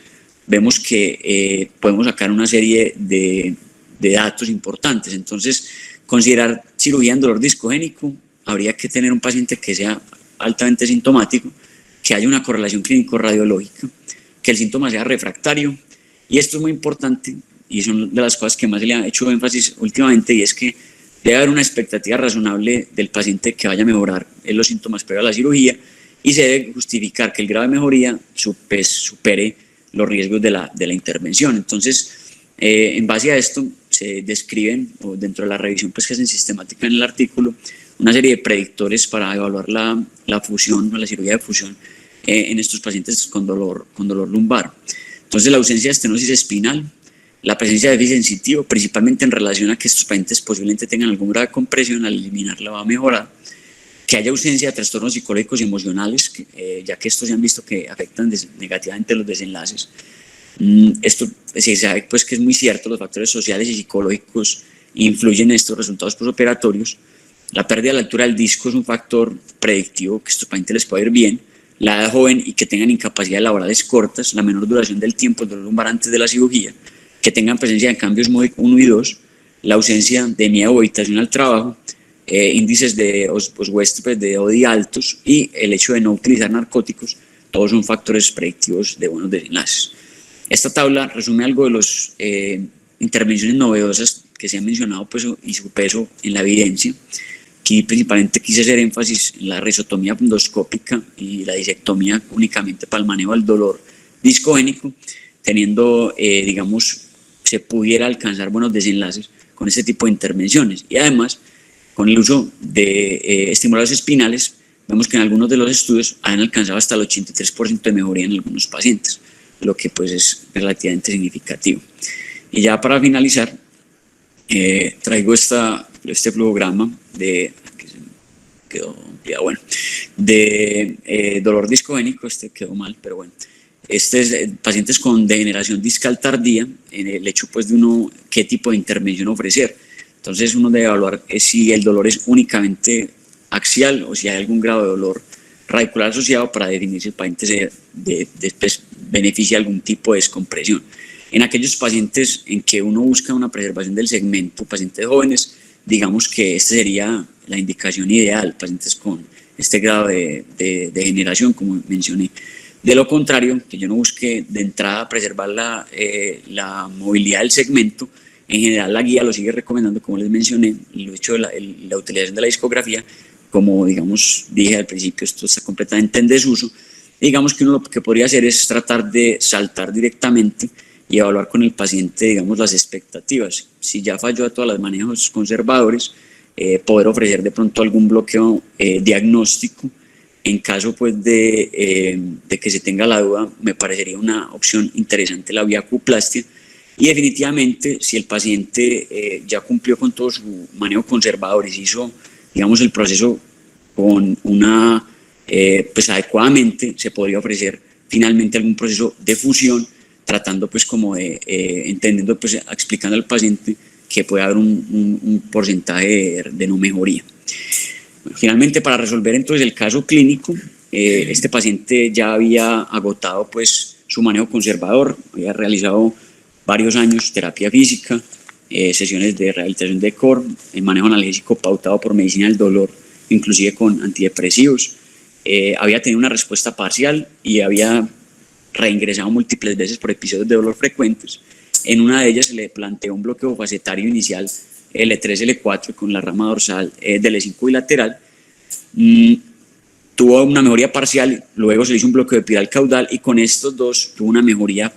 vemos que podemos sacar una serie de datos importantes. Entonces, considerar cirugía en dolor discogénico, habría que tener un paciente que sea altamente sintomático, que haya una correlación clínico-radiológica, que el síntoma sea refractario, y esto es muy importante, y son de las cosas que más se le ha hecho énfasis últimamente, y es que debe haber una expectativa razonable del paciente que vaya a mejorar en los síntomas previo a la cirugía, y se debe justificar que el grado de mejoría supere los riesgos de la intervención. Entonces, en base a esto, se describen, o dentro de la revisión pues, que hacen sistemática en el artículo, una serie de predictores para evaluar la fusión o la cirugía de fusión en estos pacientes con dolor lumbar. Entonces, la ausencia de estenosis espinal, la presencia de déficit sensitivo, principalmente en relación a que estos pacientes posiblemente tengan algún grado de compresión, al eliminarla va a mejorar, que haya ausencia de trastornos psicológicos y emocionales, ya que estos se han visto que afectan negativamente los desenlaces. Esto se sabe pues, que es muy cierto, los factores sociales y psicológicos influyen en estos resultados postoperatorios. La pérdida de la altura del disco es un factor predictivo que a estos pacientes les puede ir bien. La edad joven y que tengan incapacidades laborales cortas, la menor duración del tiempo del dolor lumbar antes de la cirugía, que tengan presencia de cambios MODIC 1 y 2, la ausencia de miedo o evitación al trabajo, índices de de ODI altos y el hecho de no utilizar narcóticos, todos son factores predictivos de buenos desenlaces. Esta tabla resume algo de las intervenciones novedosas que se han mencionado pues, y su peso en la evidencia. Aquí principalmente quise hacer énfasis en la risotomía endoscópica y la disectomía únicamente para el manejo del dolor discogénico, teniendo, digamos, se pudiera alcanzar buenos desenlaces con este tipo de intervenciones. Y además, con el uso de estimuladores espinales, vemos que en algunos de los estudios han alcanzado hasta el 83% de mejoría en algunos pacientes, lo que pues es relativamente significativo. Y ya para finalizar, traigo este flujograma de dolor discogénico. Este quedó mal, pero bueno. Este es pacientes con degeneración discal tardía, en el hecho pues de uno qué tipo de intervención ofrecer. Entonces uno debe evaluar si el dolor es únicamente axial o si hay algún grado de dolor radicular asociado para definir si el paciente después beneficia algún tipo de descompresión. En aquellos pacientes en que uno busca una preservación del segmento, pacientes jóvenes, digamos que esta sería la indicación ideal, pacientes con este grado de degeneración, como mencioné. De lo contrario, que yo no busque de entrada preservar la movilidad del segmento, en general la guía lo sigue recomendando, como les mencioné, el hecho de la utilización de la discografía, como digamos dije al principio, esto está completamente en desuso. Digamos que uno lo que podría hacer es tratar de saltar directamente y evaluar con el paciente, digamos, las expectativas. Si ya falló a todos los manejos conservadores, poder ofrecer de pronto algún bloqueo diagnóstico. En caso pues, de que se tenga la duda, me parecería una opción interesante la viacuplastia. Y definitivamente, si el paciente ya cumplió con todo su manejo conservador y se hizo, digamos, el proceso con pues adecuadamente, se podría ofrecer finalmente algún proceso de fusión, tratando pues como entendiendo, pues explicando al paciente que puede haber un porcentaje de no mejoría. Bueno, finalmente, para resolver entonces el caso clínico, este paciente ya había agotado pues su manejo conservador, había realizado varios años terapia física, sesiones de rehabilitación de core, el manejo analgésico pautado por medicina del dolor, inclusive con antidepresivos, había tenido una respuesta parcial y había reingresado múltiples veces por episodios de dolor frecuentes. En una de ellas se le planteó un bloqueo facetario inicial L3, L4 con la rama dorsal del E5 bilateral. Tuvo una mejoría parcial, luego se le hizo un bloqueo epidural caudal y con estos dos tuvo una mejoría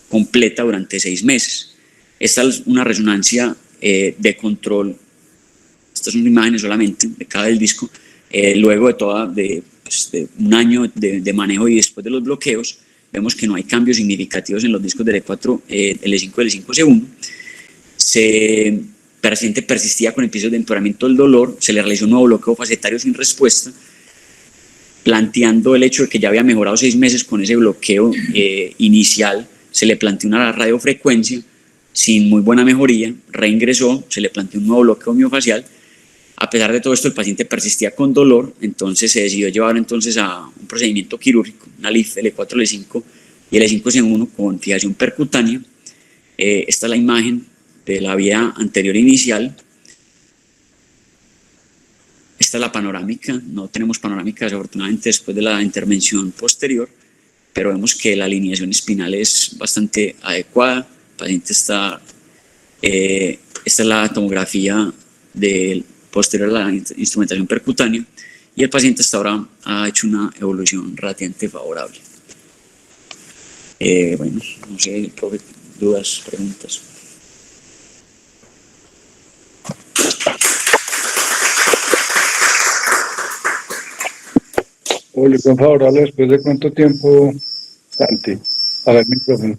completa durante 6 meses. Esta es una resonancia de control. Estas son imágenes solamente de cada del disco. Luego de un año de manejo y después de los bloqueos, vemos que no hay cambios significativos en los discos del E4, L5 y L5 C1. El paciente persistía con episodios de empeoramiento del dolor, se le realizó un nuevo bloqueo facetario sin respuesta, planteando el hecho de que ya había mejorado 6 meses con ese bloqueo inicial. Se le planteó una radiofrecuencia sin muy buena mejoría, reingresó, se le planteó un nuevo bloqueo miofacial. A pesar de todo esto, el paciente persistía con dolor, entonces se decidió llevar entonces a un procedimiento quirúrgico, una LIF L4, L5 y L5 C1 con fijación percutánea. Esta es la imagen de la vía anterior inicial. Esta es la panorámica, no tenemos panorámica desafortunadamente después de la intervención posterior, pero vemos que la alineación espinal es bastante adecuada. El paciente está, esta es la tomografía del posterior a la instrumentación percutánea y el paciente hasta ahora ha hecho una evolución relativamente favorable. Bueno, no sé, profe, dudas, preguntas. Evolución favorable después de cuánto tiempo, Santi, para el micrófono.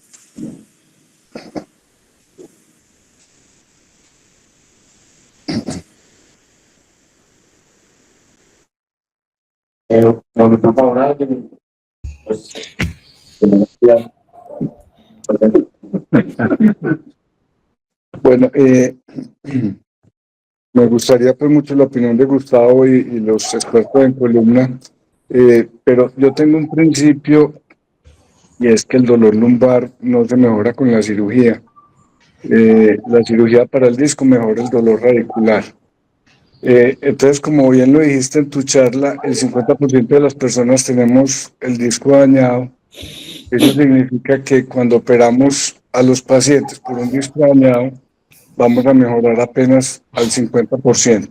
Evolución favorable, pues, Bueno, me gustaría pues mucho la opinión de Gustavo y los expertos en columna, pero yo tengo un principio y es que el dolor lumbar no se mejora con la cirugía. La cirugía para el disco mejora el dolor radicular. Entonces, como bien lo dijiste en tu charla, el 50% de las personas tenemos el disco dañado. Eso significa que cuando operamos a los pacientes por un disco dañado, vamos a mejorar apenas al 50%.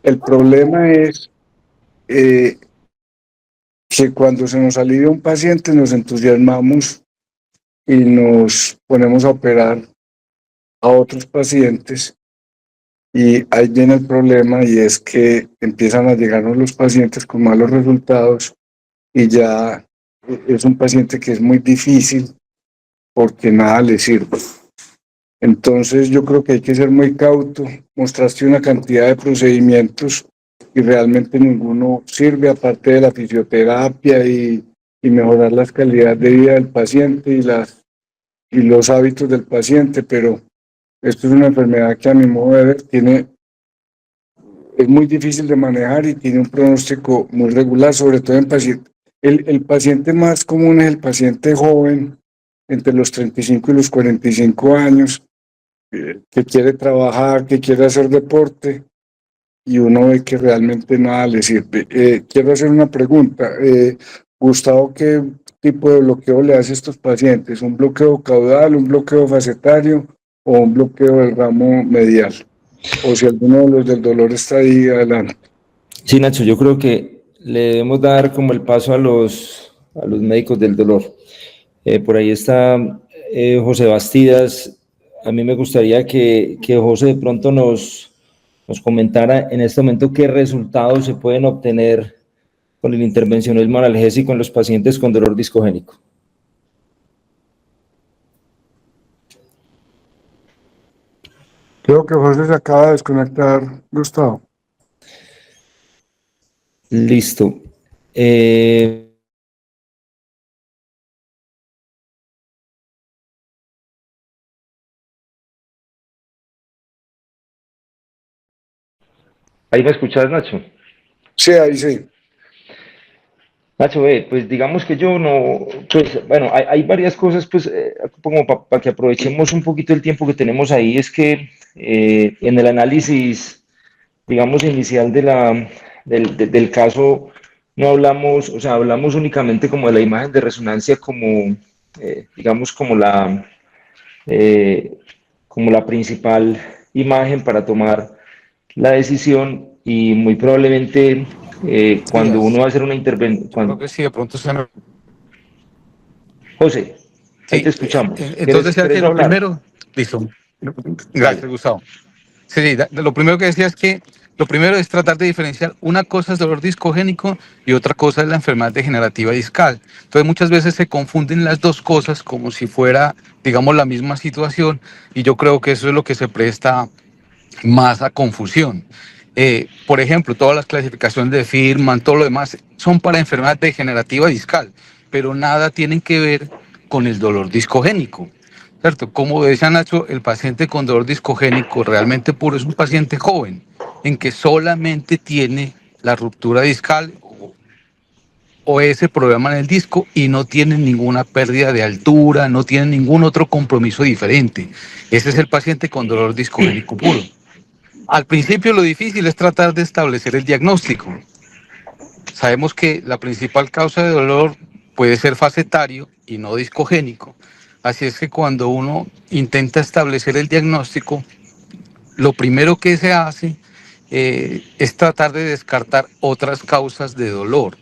El problema es que cuando se nos alivia un paciente nos entusiasmamos y nos ponemos a operar a otros pacientes y ahí viene el problema y es que empiezan a llegarnos los pacientes con malos resultados y ya es un paciente que es muy difícil porque nada le sirve. Entonces yo creo que hay que ser muy cauto. Mostraste una cantidad de procedimientos y realmente ninguno sirve aparte de la fisioterapia y mejorar las calidades de vida del paciente y los hábitos del paciente, pero esto es una enfermedad que a mi modo de ver es muy difícil de manejar y tiene un pronóstico muy regular, sobre todo en pacientes. El paciente más común es el paciente joven, entre los 35 y los 45 años, que quiere trabajar, que quiere hacer deporte, y uno ve que realmente nada le sirve. Quiero hacer una pregunta. Gustavo, ¿qué tipo de bloqueo le hace a estos pacientes? ¿Un bloqueo caudal, un bloqueo facetario o un bloqueo del ramo medial? O si alguno de los del dolor está ahí, adelante. Sí, Nacho, yo creo que le debemos dar como el paso a los médicos del dolor. Por ahí está José Bastidas. A mí me gustaría que José de pronto nos comentara en este momento qué resultados se pueden obtener con el intervencionismo analgésico en los pacientes con dolor discogénico. Creo que José se acaba de desconectar, Gustavo. Listo. ¿Ahí me escuchas, Nacho? Sí, ahí sí. Nacho, pues digamos que yo no, pues bueno, hay varias cosas, pues como para que aprovechemos un poquito el tiempo que tenemos ahí, es que en el análisis, digamos, inicial del caso, no hablamos, o sea, hablamos únicamente como de la imagen de resonancia como, digamos, como la principal imagen para tomar la decisión y muy probablemente cuando uno va a hacer una intervención... Creo que sí, de pronto se me... José, ahí te Sí, escuchamos. entonces decía ¿Quieres que lo hablar? primero... Listo. Gracias, Dale. Gustavo. Sí, sí, lo primero que decía es que lo primero es tratar de diferenciar una cosa es dolor discogénico y otra cosa es la enfermedad degenerativa discal. Entonces muchas veces se confunden las dos cosas como si fuera, digamos, la misma situación y yo creo que eso es lo que se presta más a confusión. Por ejemplo, todas las clasificaciones de Firman, todo lo demás, son para enfermedad degenerativa discal, pero nada tienen que ver con el dolor discogénico, ¿cierto? Como decía Nacho, el paciente con dolor discogénico realmente puro es un paciente joven, en que solamente tiene la ruptura discal o ese problema en el disco y no tiene ninguna pérdida de altura, no tiene ningún otro compromiso diferente. Ese es el paciente con dolor discogénico puro. Al principio lo difícil es tratar de establecer el diagnóstico. Sabemos que la principal causa de dolor puede ser facetario y no discogénico. Así es que cuando uno intenta establecer el diagnóstico, lo primero que se hace es tratar de descartar otras causas de dolor.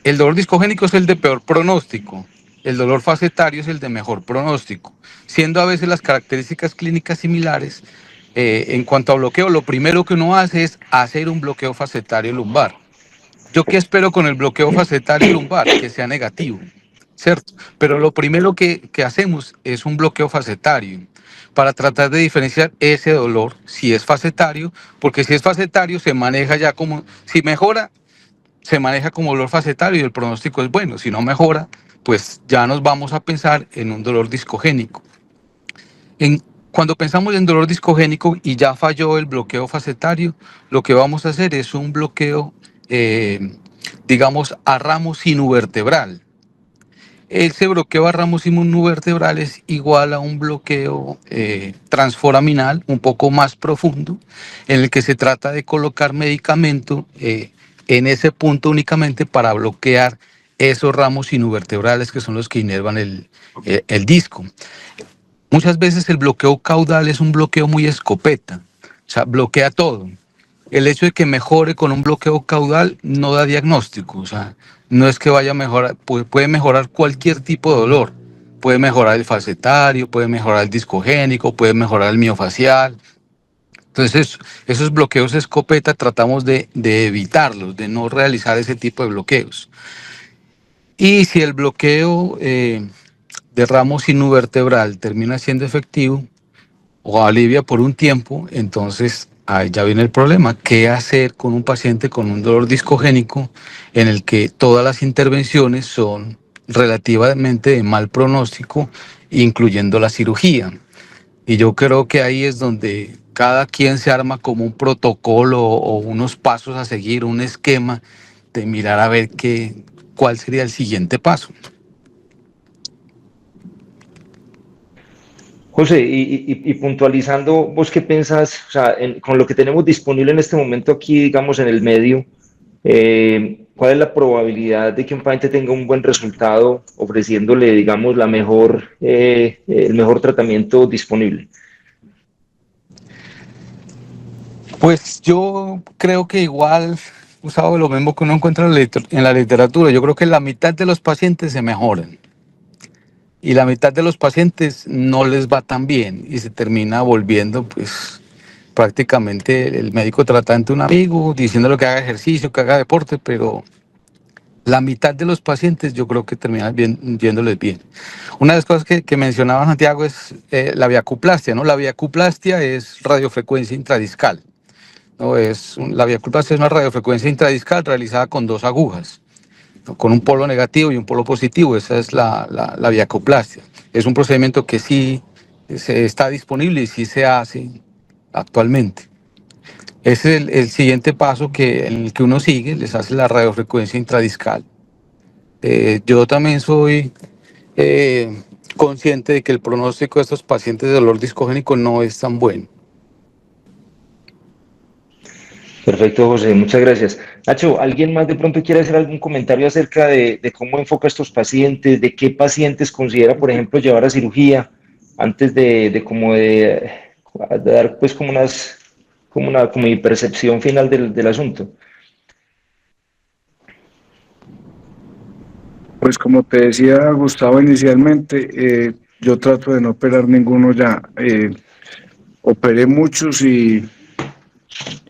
El dolor discogénico es el de peor pronóstico, el dolor facetario es el de mejor pronóstico, siendo a veces las características clínicas similares. En cuanto a bloqueo, lo primero que uno hace es hacer un bloqueo facetario lumbar. ¿Yo qué espero con el bloqueo facetario lumbar? Que sea negativo, ¿cierto? Pero lo primero que hacemos es un bloqueo facetario para tratar de diferenciar ese dolor, si es facetario, porque si es facetario se maneja ya como, si mejora, se maneja como dolor facetario y el pronóstico es bueno. Si no mejora, pues ya nos vamos a pensar en un dolor discogénico. Cuando pensamos en dolor discogénico y ya falló el bloqueo facetario, lo que vamos a hacer es un bloqueo, digamos, a ramo sinuvertebral. Ese bloqueo a ramo sinuvertebral es igual a un bloqueo transforaminal un poco más profundo, en el que se trata de colocar medicamento en ese punto únicamente para bloquear esos ramos sinuvertebrales que son los que inervan el disco. Muchas veces el bloqueo caudal es un bloqueo muy escopeta, o sea, bloquea todo. El hecho de que mejore con un bloqueo caudal no da diagnóstico, o sea, no es que vaya a mejorar, puede mejorar cualquier tipo de dolor. Puede mejorar el facetario, puede mejorar el discogénico, puede mejorar el miofacial. Entonces, esos bloqueos escopeta tratamos de evitarlos, de no realizar ese tipo de bloqueos. Y si el bloqueo de ramo sinuvertebral termina siendo efectivo o alivia por un tiempo, entonces ahí ya viene el problema. ¿Qué hacer con un paciente con un dolor discogénico en el que todas las intervenciones son relativamente de mal pronóstico, incluyendo la cirugía? Y yo creo que ahí es donde cada quien se arma como un protocolo o unos pasos a seguir, un esquema de mirar a ver cuál sería el siguiente paso. José, y puntualizando, ¿vos qué pensás? O sea, con lo que tenemos disponible en este momento aquí, digamos, en el medio, ¿cuál es la probabilidad de que un paciente tenga un buen resultado ofreciéndole, digamos, el mejor tratamiento disponible? Pues yo creo que igual, usado lo mismo que uno encuentra en la literatura, yo creo que la mitad de los pacientes se mejoran y la mitad de los pacientes no les va tan bien y se termina volviendo pues prácticamente el médico tratante un amigo, diciéndole que haga ejercicio, que haga deporte, pero la mitad de los pacientes yo creo que terminan viéndoles bien. Una de las cosas que mencionaba Santiago es la viacuplastia, ¿no? La viacuplastia es radiofrecuencia intradiscal, ¿no? La viacuplastia es una radiofrecuencia intradiscal realizada con dos agujas, ¿no? Con un polo negativo y un polo positivo. Esa es la viacuplastia. Es un procedimiento que sí está disponible y sí se hace actualmente. Ese es el siguiente paso en el que uno sigue, les hace la radiofrecuencia intradiscal. Yo también soy consciente de que el pronóstico de estos pacientes de dolor discogénico no es tan bueno. Perfecto, José, muchas gracias. Nacho, ¿alguien más de pronto quiere hacer algún comentario acerca de cómo enfoca a estos pacientes, de qué pacientes considera, por ejemplo, llevar a cirugía antes de dar pues como mi percepción final del asunto? Pues como te decía Gustavo inicialmente, yo trato de no operar ninguno ya. Operé muchos y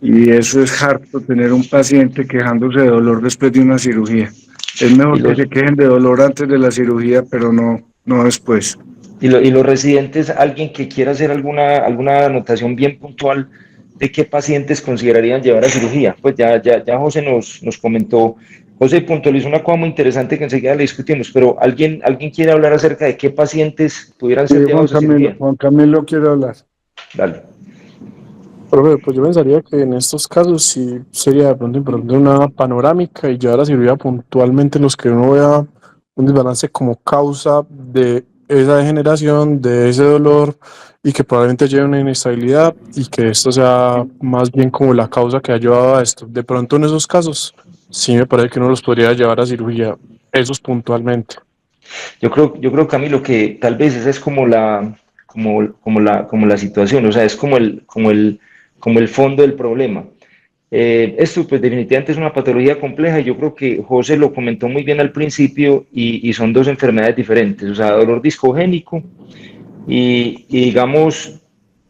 eso es harto tener un paciente quejándose de dolor después de una cirugía. Es mejor que se quejen de dolor antes de la cirugía, pero no después. Y los residentes, alguien que quiera hacer alguna anotación bien puntual de qué pacientes considerarían llevar a cirugía. Pues ya José nos comentó, José puntualizó una cosa muy interesante que enseguida le discutimos, pero ¿alguien quiere hablar acerca de qué pacientes pudieran ser llevados a cirugía? Juan Camilo quiere hablar. Dale. Profe, pues yo pensaría que en estos casos sí sería de pronto importante una panorámica y llevar a cirugía puntualmente los que uno vea un desbalance como causa de esa degeneración, de ese dolor y que probablemente lleve una inestabilidad y que esto sea más bien como la causa que ha llevado a esto. De pronto en esos casos sí me parece que uno los podría llevar a cirugía, esos puntualmente. Yo creo, Camilo, que tal vez esa es como la situación, o sea, es como el fondo del problema. Esto pues definitivamente es una patología compleja y yo creo que José lo comentó muy bien al principio y son dos enfermedades diferentes, o sea, dolor discogénico y digamos,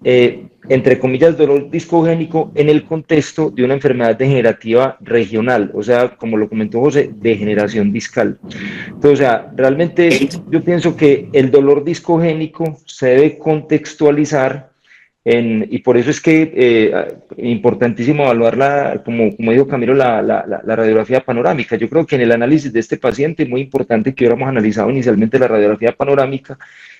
entre comillas, dolor discogénico en el contexto de una enfermedad degenerativa regional, o sea, como lo comentó José, degeneración discal. Entonces, o sea, realmente yo pienso que el dolor discogénico se debe contextualizar y por eso es que importantísimo evaluar, como dijo Camilo, la radiografía panorámica. Yo creo que en el análisis de este paciente, muy importante que hubiéramos analizado inicialmente la radiografía panorámica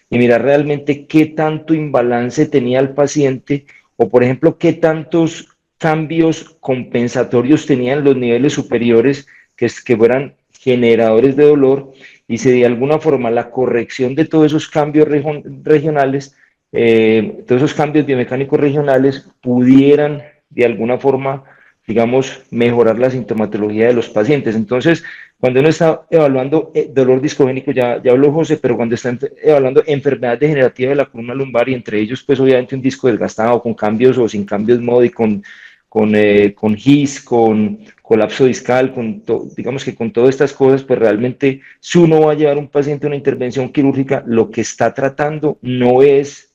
y mirar realmente qué tanto imbalance tenía el paciente o, por ejemplo, qué tantos cambios compensatorios tenían los niveles superiores que fueran generadores de dolor y si de alguna forma la corrección de todos esos cambios regionales, todos esos cambios biomecánicos regionales pudieran de alguna forma, digamos, mejorar la sintomatología de los pacientes. Entonces, cuando uno está evaluando dolor discogénico, ya habló José, pero cuando está evaluando enfermedad degenerativa de la columna lumbar y entre ellos, pues obviamente un disco desgastado con cambios o sin cambios MODI, con HIS, con colapso discal, digamos que con todas estas cosas, pues realmente si uno va a llevar a un paciente a una intervención quirúrgica, lo que está tratando no es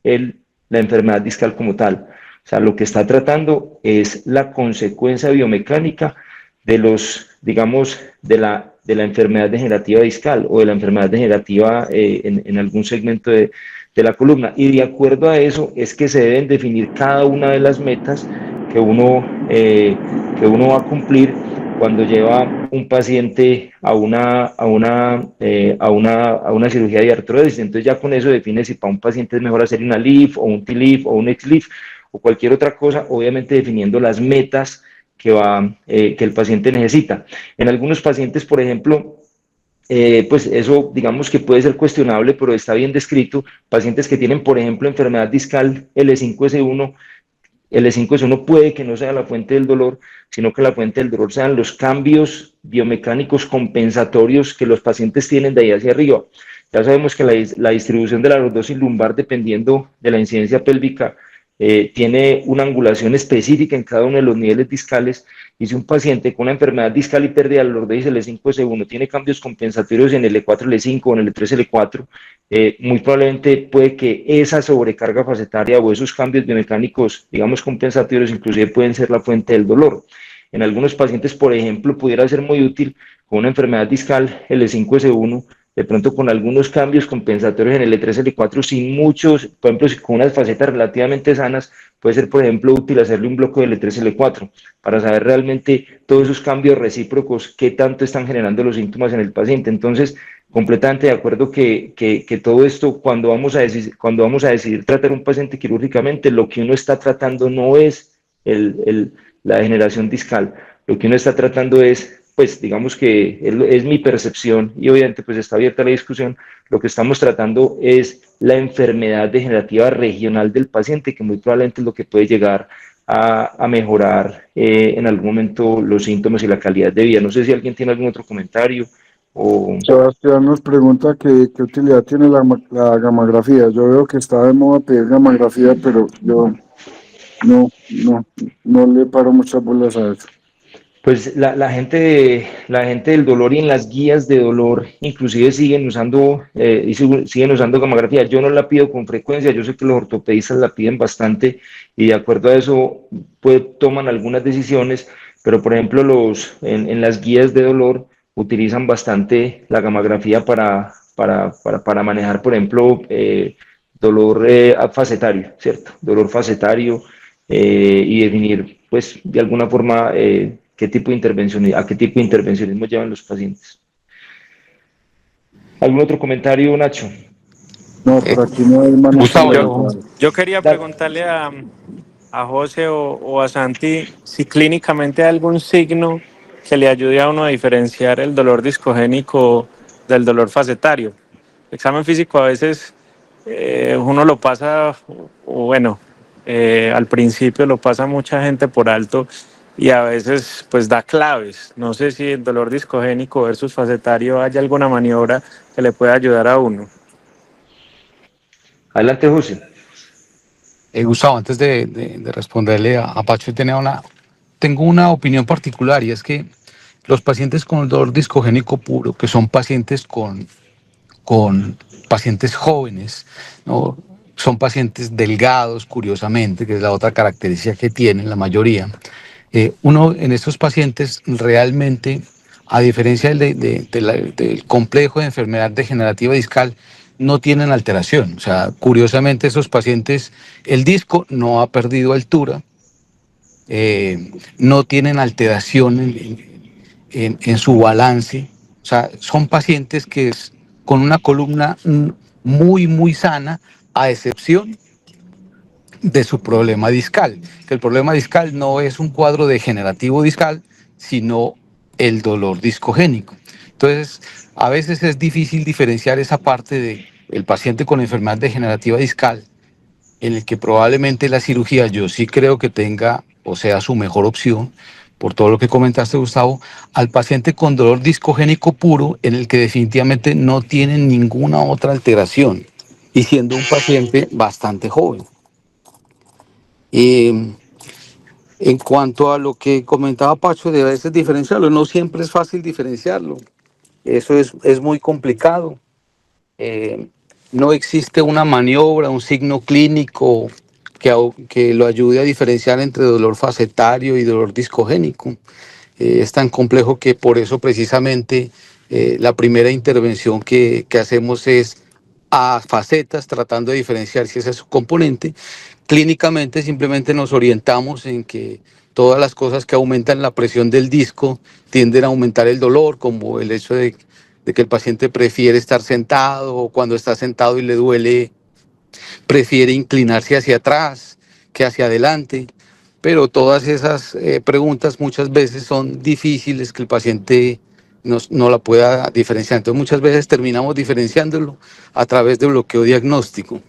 la enfermedad discal como tal. O sea, lo que está tratando es la consecuencia biomecánica de digamos, de la enfermedad degenerativa discal o de la enfermedad degenerativa en algún segmento de la columna. Y de acuerdo a eso es que se deben definir cada una de las metas que uno va a cumplir cuando lleva un paciente a una cirugía de artrosis. Entonces ya con eso define si para un paciente es mejor hacer una LIF o un TLIF o un XLIF o cualquier otra cosa, obviamente definiendo las metas que el paciente necesita. En algunos pacientes, por ejemplo, pues eso digamos que puede ser cuestionable, pero está bien descrito. Pacientes que tienen, por ejemplo, enfermedad discal L5S1, el E5S1 puede que no sea la fuente del dolor, sino que la fuente del dolor sean los cambios biomecánicos compensatorios que los pacientes tienen de ahí hacia arriba. Ya sabemos que la distribución de la lordosis lumbar, dependiendo de la incidencia pélvica, tiene una angulación específica en cada uno de los niveles discales, y si un paciente con una enfermedad discal y pérdida de lordosis L5S1 tiene cambios compensatorios en el E4, L5 o en el E3, L4, muy probablemente puede que esa sobrecarga facetaria o esos cambios biomecánicos, digamos, compensatorios, inclusive pueden ser la fuente del dolor. En algunos pacientes, por ejemplo, pudiera ser muy útil con una enfermedad discal L5S1, de pronto con algunos cambios compensatorios en el E3, L4, sin muchos, por ejemplo, si con unas facetas relativamente sanas, puede ser, por ejemplo, útil hacerle un bloqueo del E3, L4, para saber realmente todos esos cambios recíprocos, qué tanto están generando los síntomas en el paciente. Entonces, completamente de acuerdo que todo esto, cuando vamos a decidir tratar un paciente quirúrgicamente, lo que uno está tratando no es la degeneración discal, lo que uno está tratando es, pues digamos que es mi percepción y obviamente pues está abierta la discusión, lo que estamos tratando es la enfermedad degenerativa regional del paciente, que muy probablemente es lo que puede llegar a mejorar en algún momento los síntomas y la calidad de vida. No sé si alguien tiene algún otro comentario. Sebastián nos pregunta qué utilidad tiene la gamografía. Yo veo que está de moda pedir gamografía, pero yo no le paro muchas bolas a eso. Pues la gente del dolor y en las guías de dolor inclusive siguen usando gamografía. Yo no la pido con frecuencia, yo sé que los ortopedistas la piden bastante y de acuerdo a eso toman algunas decisiones, pero por ejemplo en las guías de dolor utilizan bastante la gamografía para manejar, por ejemplo, dolor facetario, ¿cierto? Dolor facetario y definir, pues, de alguna forma a qué tipo de intervencionismo llevan los pacientes. ¿Algún otro comentario, Nacho? No, por aquí no hay manos. Gustavo, Yo quería preguntarle a José o a Santi si clínicamente hay algún signo que le ayude a uno a diferenciar el dolor discogénico del dolor facetario. El examen físico a veces uno lo pasa, o bueno, al principio lo pasa mucha gente por alto y a veces pues da claves. No sé si el dolor discogénico versus facetario hay alguna maniobra que le pueda ayudar a uno. Adelante, José. Gustavo, antes de responderle a Pacho, tenía tengo una opinión particular y es que los pacientes con dolor discogénico puro, que son pacientes con pacientes jóvenes, ¿no? Son pacientes delgados, curiosamente, que es la otra característica que tienen la mayoría. Uno en estos pacientes realmente, a diferencia del complejo de enfermedad degenerativa discal, no tienen alteración. O sea, curiosamente esos pacientes, el disco no ha perdido altura, no tienen alteración en su balance. O sea, son pacientes que con una columna muy, muy sana, a excepción de su problema discal, que el problema discal no es un cuadro degenerativo discal, sino el dolor discogénico. Entonces, a veces es difícil diferenciar esa parte del paciente con enfermedad degenerativa discal, en el que probablemente la cirugía yo sí creo que tenga o sea su mejor opción, por todo lo que comentaste, Gustavo, al paciente con dolor discogénico puro, en el que definitivamente no tiene ninguna otra alteración, y siendo un paciente bastante joven. En cuanto a lo que comentaba Pacho, de a veces diferenciarlo, no siempre es fácil diferenciarlo. Eso es muy complicado. No existe una maniobra, un signo clínico que lo ayude a diferenciar entre dolor facetario y dolor discogénico. Es tan complejo que por eso precisamente la primera intervención que hacemos es a facetas, tratando de diferenciar si ese es su componente. Clínicamente simplemente nos orientamos en que todas las cosas que aumentan la presión del disco tienden a aumentar el dolor, como el hecho de que el paciente prefiere estar sentado, o cuando está sentado y le duele, prefiere inclinarse hacia atrás que hacia adelante. Pero todas esas preguntas muchas veces son difíciles que el paciente no la pueda diferenciar. Entonces muchas veces terminamos diferenciándolo a través de bloqueo diagnóstico.